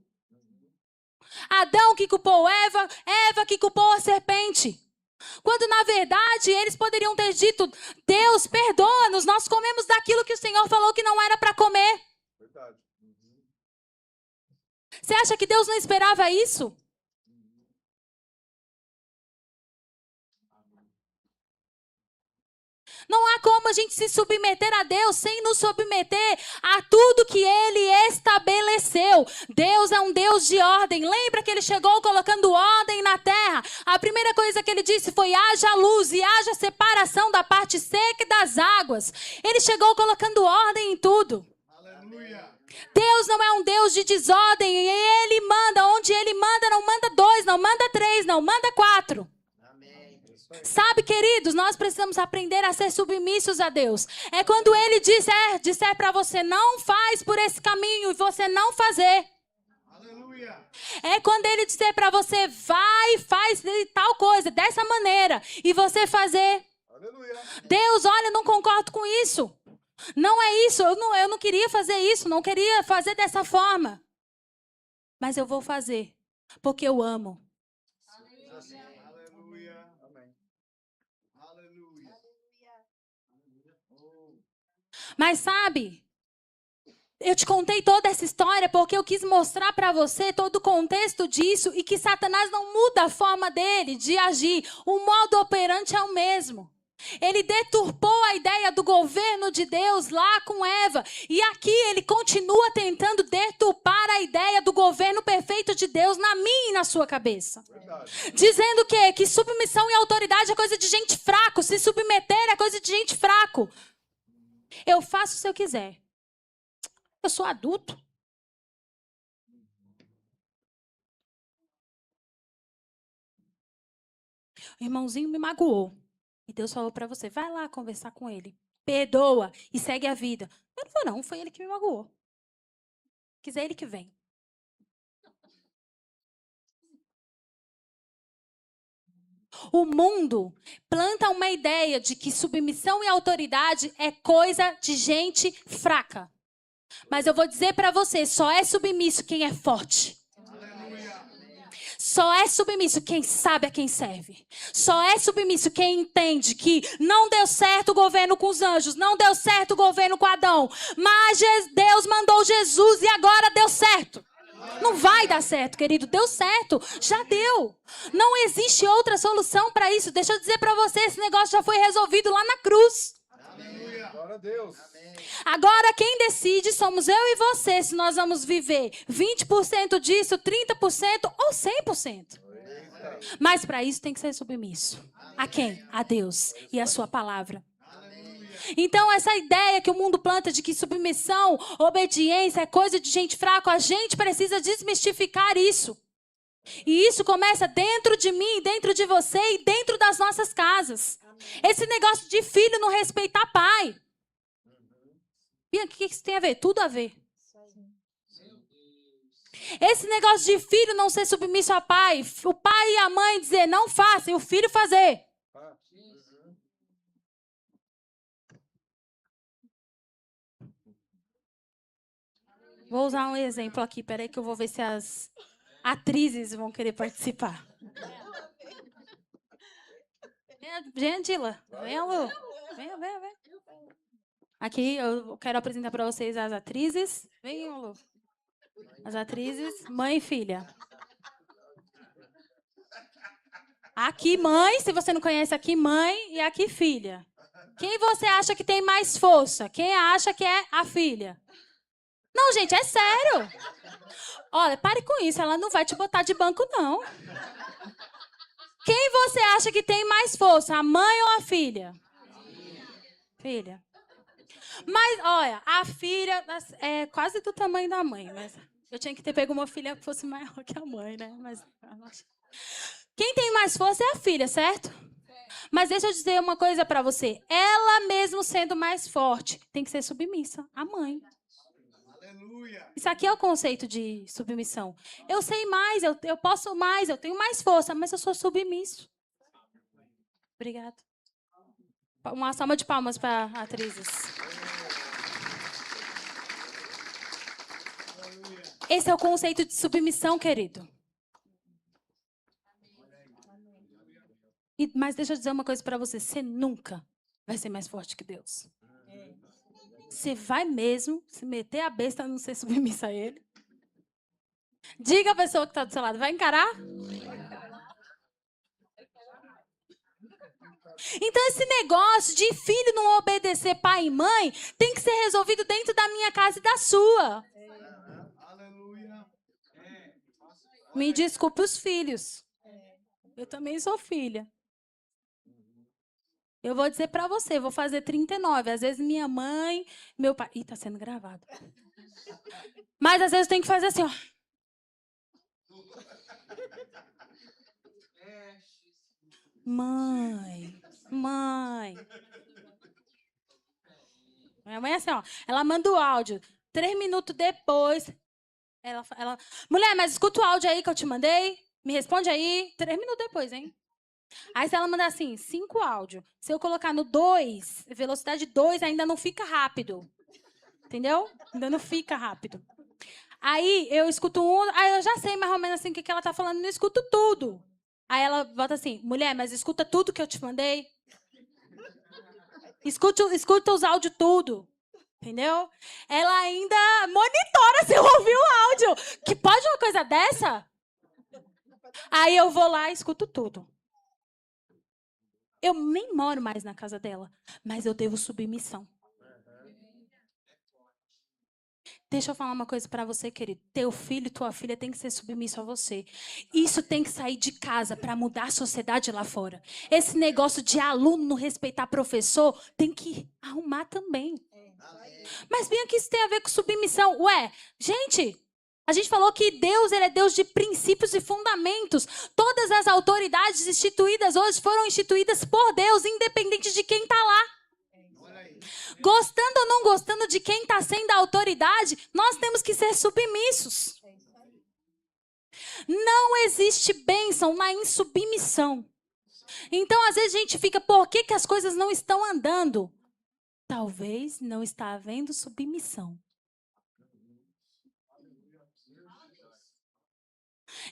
Adão que culpou Eva, Eva que culpou a serpente. Quando na verdade eles poderiam ter dito, Deus perdoa-nos, nós comemos daquilo que o Senhor falou que não era para comer. Verdade. Você acha que Deus não esperava isso? Não há como a gente se submeter a Deus sem nos submeter a tudo que Ele estabeleceu. Deus é um Deus de ordem. Lembra que Ele chegou colocando ordem na terra? A primeira coisa que Ele disse foi, haja luz e haja separação da parte seca e das águas. Ele chegou colocando ordem em tudo. Aleluia. Deus não é um Deus de desordem. E Ele manda. Onde Ele manda, não manda 2, não manda 3, não manda 4. Sabe, queridos, nós precisamos aprender a ser submissos a Deus. É quando Ele disser para você, não faz por esse caminho e você não fazer. Aleluia. É quando Ele disser para você, vai, faz tal coisa, dessa maneira, e você fazer. Aleluia. Deus, olha, eu não concordo com isso. Não é isso, eu não queria fazer isso, não queria fazer dessa forma. Mas eu vou fazer, porque eu amo. Aleluia. Amém. Aleluia. Mas sabe, eu te contei toda essa história porque eu quis mostrar para você todo o contexto disso e que Satanás não muda a forma dele de agir. O modo operante é o mesmo. Ele deturpou a ideia do governo de Deus lá com Eva. E aqui ele continua tentando deturpar a ideia do governo perfeito de Deus na minha e na sua cabeça. Verdade. Dizendo que submissão e autoridade é coisa de gente fraco. Se submeter é coisa de gente fraco. Eu faço se eu quiser. Eu sou adulto. O irmãozinho me magoou. E Deus falou para você, vai lá conversar com ele. Perdoa e segue a vida. Eu não vou não, foi ele que me magoou. Se quiser, ele que vem. O mundo planta uma ideia de que submissão e autoridade é coisa de gente fraca. Mas eu vou dizer para você, só é submisso quem é forte. Só é submisso quem sabe a quem serve. Só é submisso quem entende que não deu certo o governo com os anjos, não deu certo o governo com Adão, mas Deus mandou Jesus e agora deu certo. Não vai dar certo, querido. Deu certo. Já deu. Não existe outra solução para isso. Deixa eu dizer para você, esse negócio já foi resolvido lá na cruz. Aleluia. Glória a Deus. Agora, quem decide somos eu e você, se nós vamos viver 20% disso, 30% ou 100%. Mas para isso tem que ser submisso. A quem? A Deus e a sua palavra. Então, essa ideia que o mundo planta de que submissão, obediência é coisa de gente fraca, a gente precisa desmistificar isso. E isso começa dentro de mim, dentro de você e dentro das nossas casas. Esse negócio de filho não respeitar pai. Bianca, o que isso tem a ver? Tudo a ver. Esse negócio de filho não ser submisso a pai, o pai e a mãe dizer não faça e o filho fazer. Vou usar um exemplo aqui, peraí que eu vou ver se as atrizes vão querer participar. Vem, Dila. Vem, Lu. Vem. Aqui eu quero apresentar para vocês as atrizes. Vem, Lu. As atrizes, mãe e filha. Aqui, mãe, se você não conhece, aqui, mãe e aqui, filha. Quem você acha que tem mais força? Quem acha que é a filha? Não, gente, é sério. Olha, pare com isso, ela não vai te botar de banco, não. Quem você acha que tem mais força, a mãe ou a filha? Filha. Mas, olha, a filha é quase do tamanho da mãe, mas eu tinha que ter pego uma filha que fosse maior que a mãe, né? Mas quem tem mais força é a filha, certo? Mas deixa eu dizer uma coisa pra você. Ela mesmo sendo mais forte, tem que ser submissa à mãe. Isso aqui é o conceito de submissão. Eu sei mais, eu posso mais, eu tenho mais força, mas eu sou submisso. Obrigada. Uma salva de palmas para atrizes. Esse é o conceito de submissão, querido. Mas deixa eu dizer uma coisa para você. Você nunca vai ser mais forte que Deus. Você vai mesmo se meter a besta a não ser submissa a Ele. Diga a pessoa que está do seu lado. Vai encarar? Então, esse negócio de filho não obedecer pai e mãe tem que ser resolvido dentro da minha casa e da sua. Me desculpe os filhos. Eu também sou filha. Eu vou dizer pra você, vou fazer 39. Às vezes minha mãe, meu pai... Ih, tá sendo gravado. Mas às vezes tem que fazer assim, ó. Mãe. Minha mãe é assim, ó. Ela manda o áudio. 3 minutos depois, ela... Mulher, mas escuta o áudio aí que eu te mandei. Me responde aí. 3 minutos depois, hein? Aí se ela mandar assim, 5 áudios. Se eu colocar no 2, velocidade 2, ainda não fica rápido. Entendeu? Ainda não fica rápido. Aí eu escuto um, aí eu já sei mais ou menos assim o que ela tá falando, não escuto tudo. Aí ela volta assim, mulher, mas escuta tudo que eu te mandei. Escuta os áudios tudo. Entendeu? Ela ainda monitora se eu ouvir o áudio. Que pode uma coisa dessa? Aí eu vou lá e escuto tudo. Eu nem moro mais na casa dela, mas eu devo submissão. Deixa eu falar uma coisa para você, querido. Teu filho e tua filha tem que ser submisso a você. Isso tem que sair de casa para mudar a sociedade lá fora. Esse negócio de aluno não respeitar professor tem que arrumar também. Mas bem que isso tem a ver com submissão. Ué, gente, a gente falou que Deus, ele é Deus de princípios e fundamentos. Todas as autoridades instituídas hoje foram instituídas por Deus, independente de quem está lá. Gostando ou não gostando de quem está sendo a autoridade, nós temos que ser submissos. Não existe bênção na insubmissão. Então, às vezes a gente fica, por que as coisas não estão andando? Talvez não está havendo submissão.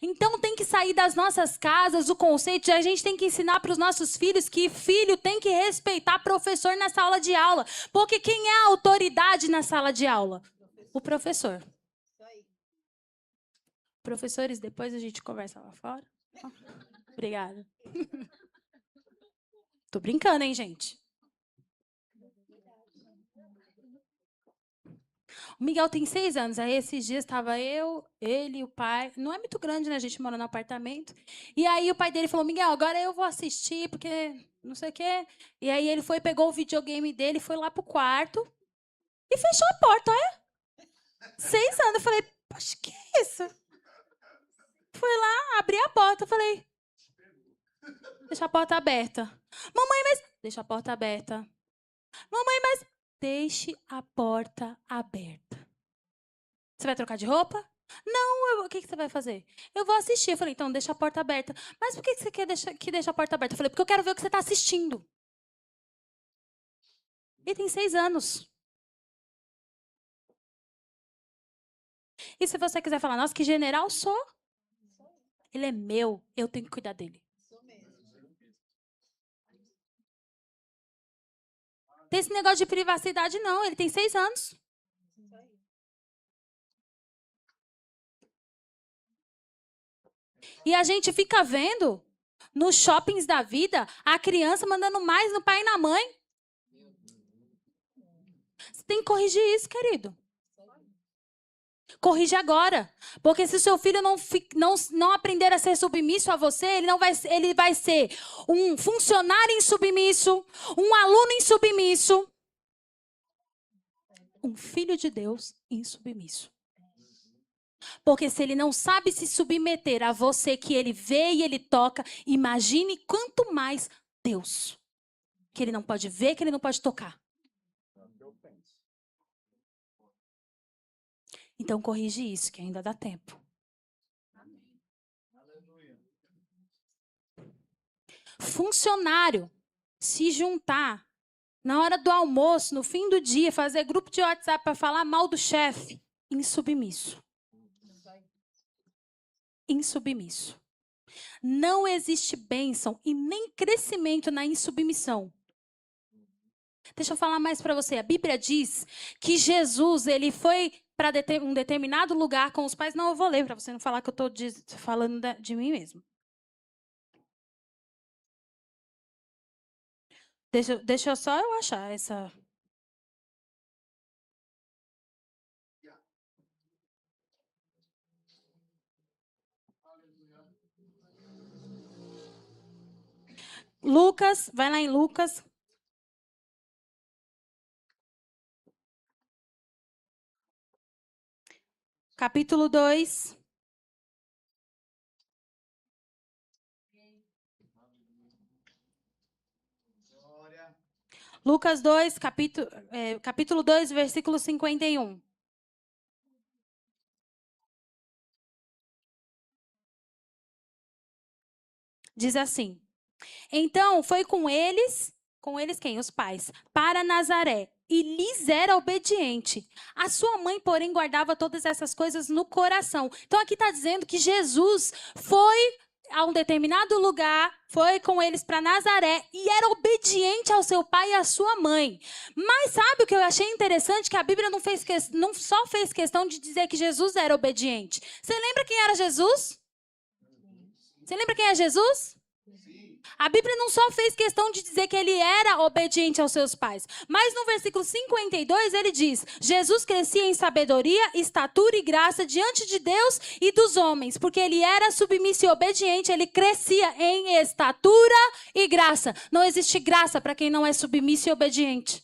Então tem que sair das nossas casas o conceito de a gente tem que ensinar para os nossos filhos que filho tem que respeitar professor na sala de aula. Porque quem é a autoridade na sala de aula? O professor. Professores, depois a gente conversa lá fora. Obrigada. Tô brincando, hein, gente? O Miguel tem 6 anos. Aí esses dias estava eu, ele e o pai. Não é muito grande, né? A gente mora no apartamento. E aí o pai dele falou, Miguel, agora eu vou assistir, porque não sei o quê. E aí ele foi, pegou o videogame dele, foi lá pro quarto e fechou a porta, olha. 6 anos. Eu falei, poxa, que é isso? Fui lá, abri a porta, falei, deixa a porta aberta. Mamãe, mas... Deixa a porta aberta. Mamãe, mas... Deixe a porta aberta. Você vai trocar de roupa? Não, o que você vai fazer? Eu vou assistir. Eu falei, então deixa a porta aberta. Mas por que você quer que deixe a porta aberta? Eu falei, porque eu quero ver o que você está assistindo. Ele tem 6 anos. E se você quiser falar, nossa, que general sou? Ele é meu, eu tenho que cuidar dele. Tem esse negócio de privacidade, não. Ele tem 6 anos. E a gente fica vendo nos shoppings da vida a criança mandando mais no pai e na mãe. Você tem que corrigir isso, querido. Corrige agora. Porque se o seu filho não aprender a ser submisso a você, ele vai ser um funcionário insubmisso, um aluno insubmisso, um filho de Deus insubmisso. Porque se ele não sabe se submeter a você que ele vê e ele toca, imagine quanto mais Deus, que ele não pode ver, que ele não pode tocar. Então corrige isso, que ainda dá tempo. Funcionário se juntar na hora do almoço, no fim do dia, fazer grupo de WhatsApp para falar mal do chefe, insubmisso. Insubmisso. Não existe bênção e nem crescimento na insubmissão. Deixa eu falar mais para você. A Bíblia diz que Jesus, ele foi para um determinado lugar com os pais. Não, eu vou ler para você não falar que eu estou falando de mim mesmo. Deixa eu só eu achar essa... Lucas, vai lá em Lucas. Capítulo 2. Lucas 2, capítulo 2, versículo 51. Diz assim: Então foi com eles quem? Os pais, para Nazaré, e lhes era obediente. A sua mãe, porém, guardava todas essas coisas no coração. Então aqui está dizendo que Jesus foi a um determinado lugar, foi com eles para Nazaré e era obediente ao seu pai e à sua mãe. Mas sabe o que eu achei interessante? Que a Bíblia não só fez questão de dizer que Jesus era obediente. Você lembra quem era Jesus? Você lembra quem é Jesus? A Bíblia não só fez questão de dizer que ele era obediente aos seus pais, mas no versículo 52 ele diz: Jesus crescia em sabedoria, estatura e graça diante de Deus e dos homens, porque ele era submisso e obediente, ele crescia em estatura e graça. Não existe graça para quem não é submisso e obediente.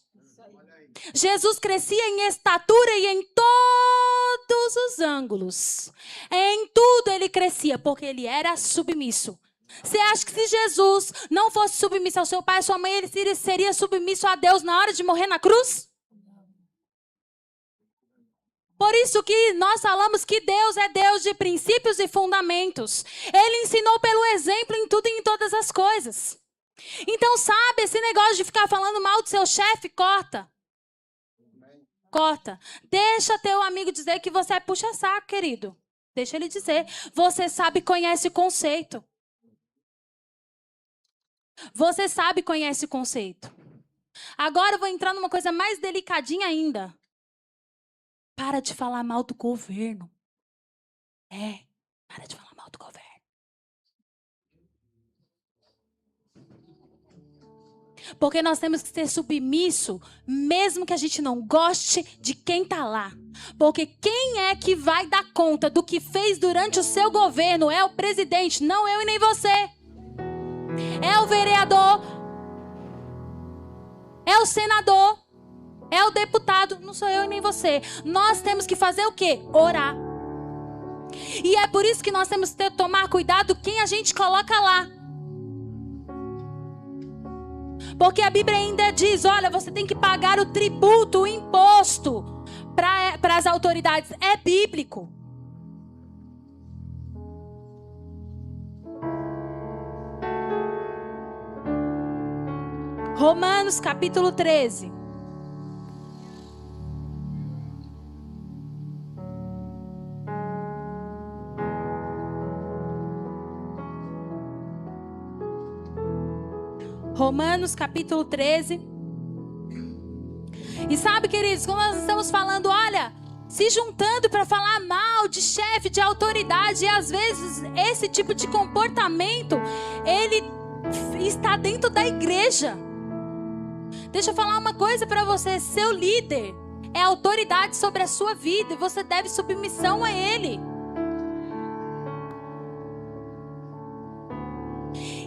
Jesus crescia em estatura e em todos os ângulos. Em tudo ele crescia, porque ele era submisso. Você acha que se Jesus não fosse submisso ao seu pai e à sua mãe, ele seria submisso a Deus na hora de morrer na cruz? Por isso que nós falamos que Deus é Deus de princípios e fundamentos. Ele ensinou pelo exemplo em tudo e em todas as coisas. Então, sabe, esse negócio de ficar falando mal do seu chefe, corta. Corta. Deixa teu amigo dizer que você é puxa-saco, querido. Deixa ele dizer. Você sabe e conhece o conceito. Você sabe e conhece o conceito. Agora eu vou entrar numa coisa mais delicadinha ainda. Para de falar mal do governo. Para de falar mal do governo. Porque nós temos que ser submisso, mesmo que a gente não goste de quem está lá. Porque quem é que vai dar conta do que fez durante o seu governo é o presidente, não eu e nem você. É o vereador, é o senador, é o deputado, não sou eu e nem você. Nós temos que fazer o quê? Orar. E é por isso que nós temos que tomar cuidado quem a gente coloca lá. Porque a Bíblia ainda diz, olha, você tem que pagar o tributo, o imposto para as autoridades. É bíblico. Romanos capítulo 13. Romanos capítulo 13. E sabe, queridos, quando nós estamos falando, olha, se juntando para falar mal de chefe, de autoridade, e às vezes esse tipo de comportamento, ele está dentro da igreja. Deixa eu falar uma coisa para você, seu líder é autoridade sobre a sua vida e você deve submissão a ele.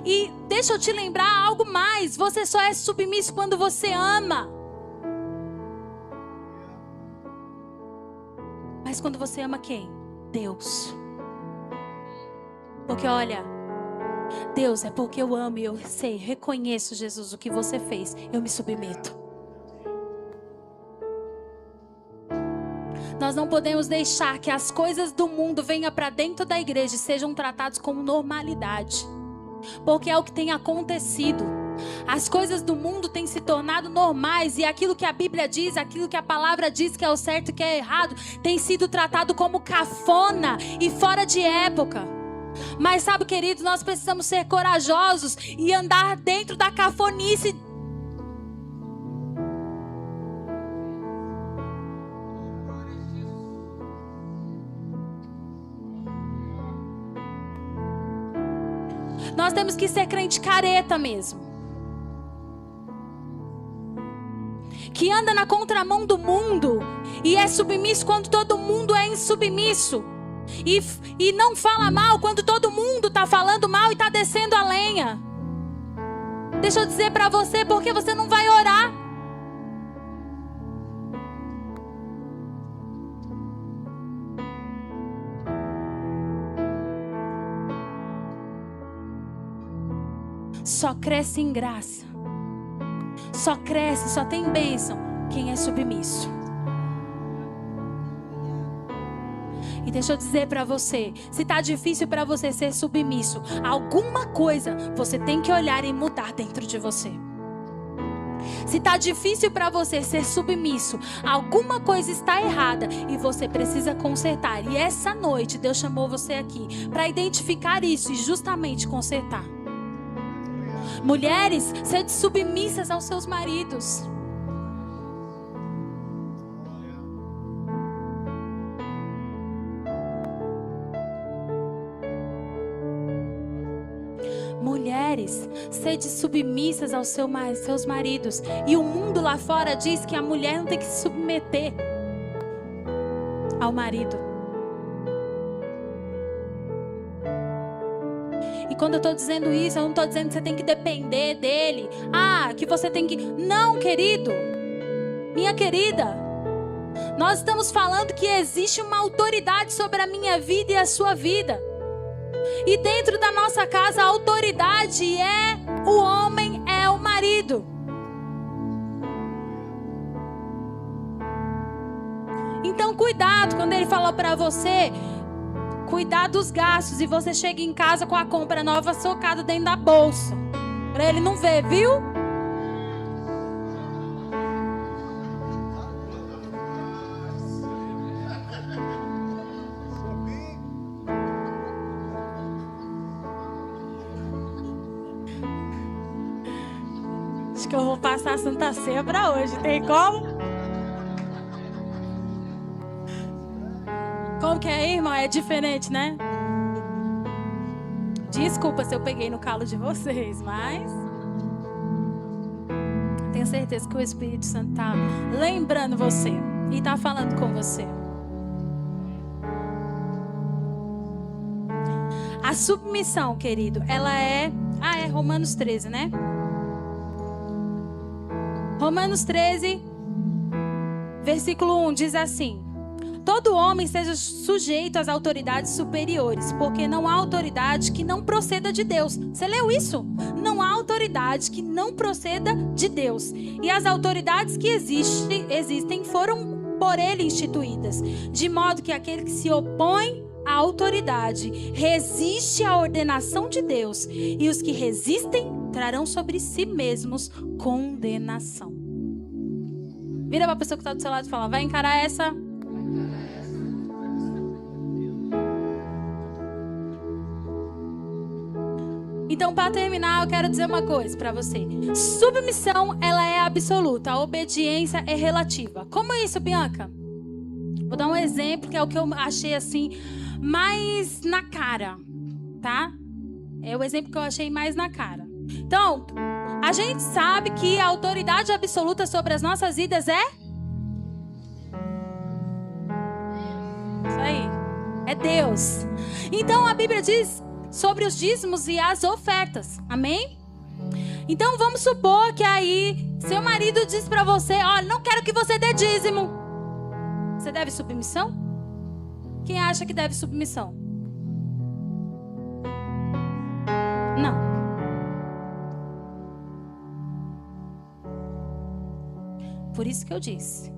E deixa eu te lembrar algo mais, você só é submisso quando você ama. Mas quando você ama quem? Deus. Porque olha, Deus, é porque eu amo e eu sei, reconheço, Jesus, o que você fez, eu me submeto. Nós não podemos deixar que as coisas do mundo venham para dentro da igreja e sejam tratadas como normalidade. Porque é o que tem acontecido. As coisas do mundo têm se tornado normais e aquilo que a Bíblia diz, aquilo que a palavra diz que é o certo e que é errado, tem sido tratado como cafona e fora de época. Mas sabe, queridos, nós precisamos ser corajosos e andar dentro da cafonice. Nós temos que ser crente careta mesmo. Que anda na contramão do mundo e é submisso quando todo mundo é insubmisso. E não fala mal quando todo mundo está falando mal e está descendo a lenha. Deixa eu dizer para você, porque você não vai orar. Só cresce em graça. Só cresce, só tem bênção quem é submisso. E deixa eu dizer para você, se tá difícil para você ser submisso, alguma coisa você tem que olhar e mudar dentro de você. Se tá difícil para você ser submisso, alguma coisa está errada e você precisa consertar. E essa noite Deus chamou você aqui para identificar isso e justamente consertar. Mulheres, sede submissas aos seus maridos. Mulheres, sede submissas aos seus maridos. E o mundo lá fora diz que a mulher não tem que se submeter ao marido. E quando eu estou dizendo isso, eu não estou dizendo que você tem que depender dele. Que você tem que... Não, querido. Minha querida. Nós estamos falando que existe uma autoridade sobre a minha vida e a sua vida. E dentro da nossa casa, a autoridade é o homem, é o marido. Então, cuidado quando ele falou para você... Cuidar dos gastos e você chega em casa com a compra nova socada dentro da bolsa. Para ele não ver, viu? Acho que eu vou passar a Santa Ceia para hoje. Tem como? Como que é, irmão? É diferente, né? Desculpa se eu peguei no calo de vocês, mas... tenho certeza que o Espírito Santo está lembrando você e está falando com você. A submissão, querido, ela é... é Romanos 13, né? Romanos 13, versículo 1 diz assim: todo homem seja sujeito às autoridades superiores, porque não há autoridade que não proceda de Deus. Você leu isso? Não há autoridade que não proceda de Deus. E as autoridades que existem foram por ele instituídas, de modo que aquele que se opõe à autoridade resiste à ordenação de Deus, e os que resistem trarão sobre si mesmos condenação. Vira para a pessoa que está do seu lado e fala: vai encarar essa. Então, para terminar, eu quero dizer uma coisa para você. Submissão, ela é absoluta. A obediência é relativa. Como é isso, Bianca? Vou dar um exemplo que é o que eu achei assim mais na cara, tá? É o exemplo que eu achei mais na cara. Então, a gente sabe que a autoridade absoluta sobre as nossas vidas é... isso aí. É Deus. Então, a Bíblia diz sobre os dízimos e as ofertas. Amém? Então, vamos supor que aí seu marido diz pra você: olha, não quero que você dê dízimo. Você deve submissão? Quem acha que deve submissão? Não. Por isso que eu disse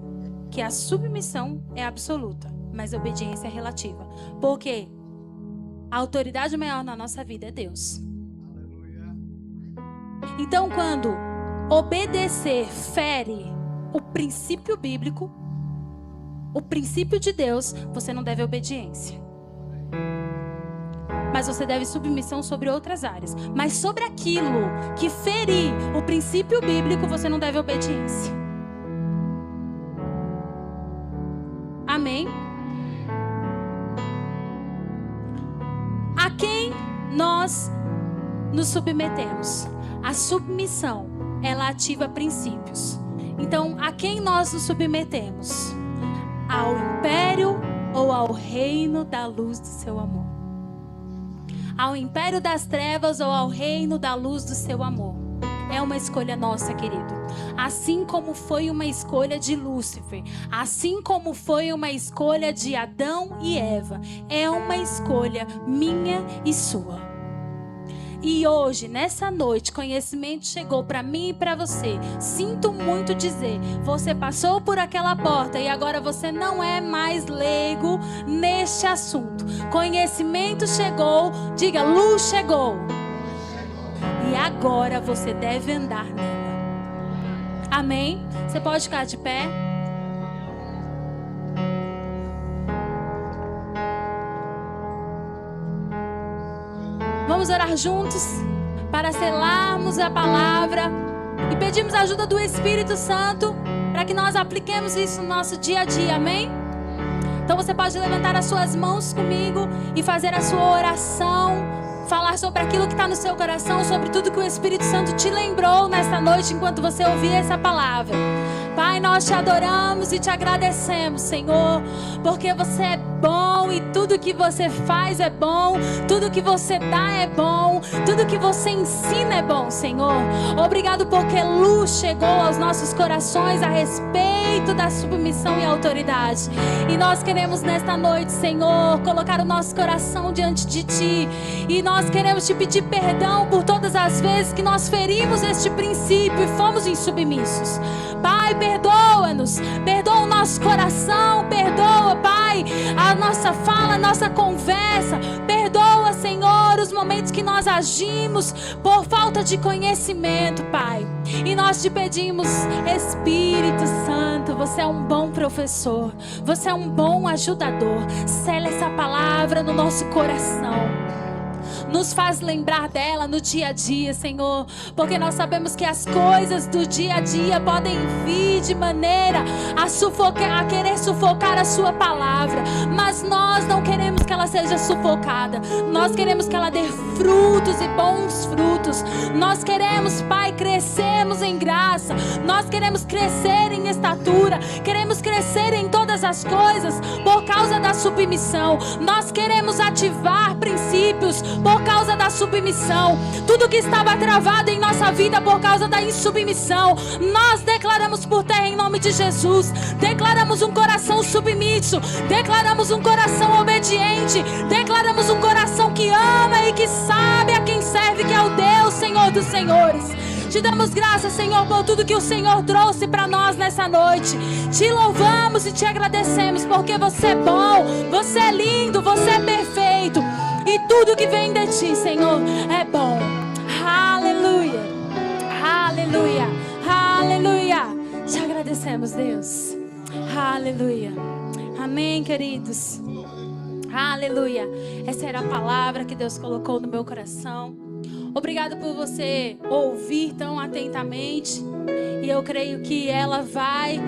que a submissão é absoluta, mas a obediência é relativa. Porque a autoridade maior na nossa vida é Deus. Então, quando obedecer fere o princípio bíblico, o princípio de Deus, você não deve obediência. Mas você deve submissão sobre outras áreas. Mas sobre aquilo que ferir o princípio bíblico, você não deve obediência. Amém? A quem nós nos submetemos? A submissão, ela ativa princípios. Então, a quem nós nos submetemos? Ao império ou ao reino da luz do seu amor? Ao império das trevas ou ao reino da luz do seu amor? É uma escolha nossa, querido. Assim como foi uma escolha de Lúcifer, assim como foi uma escolha de Adão e Eva, é uma escolha minha e sua. E hoje, nessa noite, conhecimento chegou para mim e para você. Sinto muito dizer, você passou por aquela porta e agora você não é mais leigo neste assunto. Conhecimento chegou, diga, luz chegou. E agora você deve andar nela. Amém? Você pode ficar de pé? Vamos orar juntos para selarmos a palavra e pedirmos a ajuda do Espírito Santo para que nós apliquemos isso no nosso dia a dia, amém? Então você pode levantar as suas mãos comigo e fazer a sua oração, falar sobre aquilo que está no seu coração, sobre tudo que o Espírito Santo te lembrou nesta noite enquanto você ouvia essa palavra. Pai, nós te adoramos e te agradecemos, Senhor, porque você é bom e tudo que você faz é bom, tudo que você dá é bom, tudo que você ensina é bom, Senhor. Obrigado porque luz chegou aos nossos corações a respeito da submissão e autoridade. E nós queremos nesta noite, Senhor, colocar o nosso coração diante de Ti. E nós queremos Te pedir perdão por todas as vezes que nós ferimos este princípio e fomos insubmissos. Pai, perdoa-nos, perdoa o nosso coração, perdoa, Pai, a nossa fala, a nossa conversa, perdoa, Senhor, os momentos que nós agimos por falta de conhecimento, Pai. E nós te pedimos, Espírito Santo, você é um bom professor, você é um bom ajudador, sela essa palavra no nosso coração. nos faz lembrar dela no dia a dia, Senhor, porque nós sabemos que as coisas do dia a dia podem vir de maneira a querer sufocar a sua palavra, mas nós não queremos que ela seja sufocada. Nós queremos que ela dê frutos e bons frutos. Nós queremos, Pai, crescermos em graça. Nós queremos crescer em estatura. Queremos crescer em todas as coisas por causa da submissão. Nós queremos ativar princípios por causa da submissão. Tudo que estava travado em nossa vida por causa da insubmissão, nós declaramos por terra em nome de Jesus. Declaramos um coração submisso. Declaramos um coração obediente. Declaramos um coração que ama e que sabe a quem serve, que é o Deus, Senhor dos Senhores. Te damos graças, Senhor, por tudo que o Senhor trouxe para nós nessa noite. Te louvamos e te agradecemos, porque você é bom, você é lindo, você é perfeito. E tudo que vem de ti, Senhor, é bom. Aleluia, aleluia, aleluia. Te agradecemos, Deus. Aleluia. Amém, queridos. Aleluia. Essa era a palavra que Deus colocou no meu coração. Obrigado por você ouvir tão atentamente. E eu creio que ela vai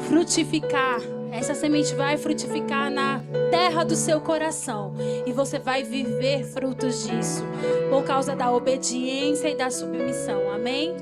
frutificar. Essa semente vai frutificar na terra do seu coração. E você vai viver frutos disso, por causa da obediência e da submissão. Amém?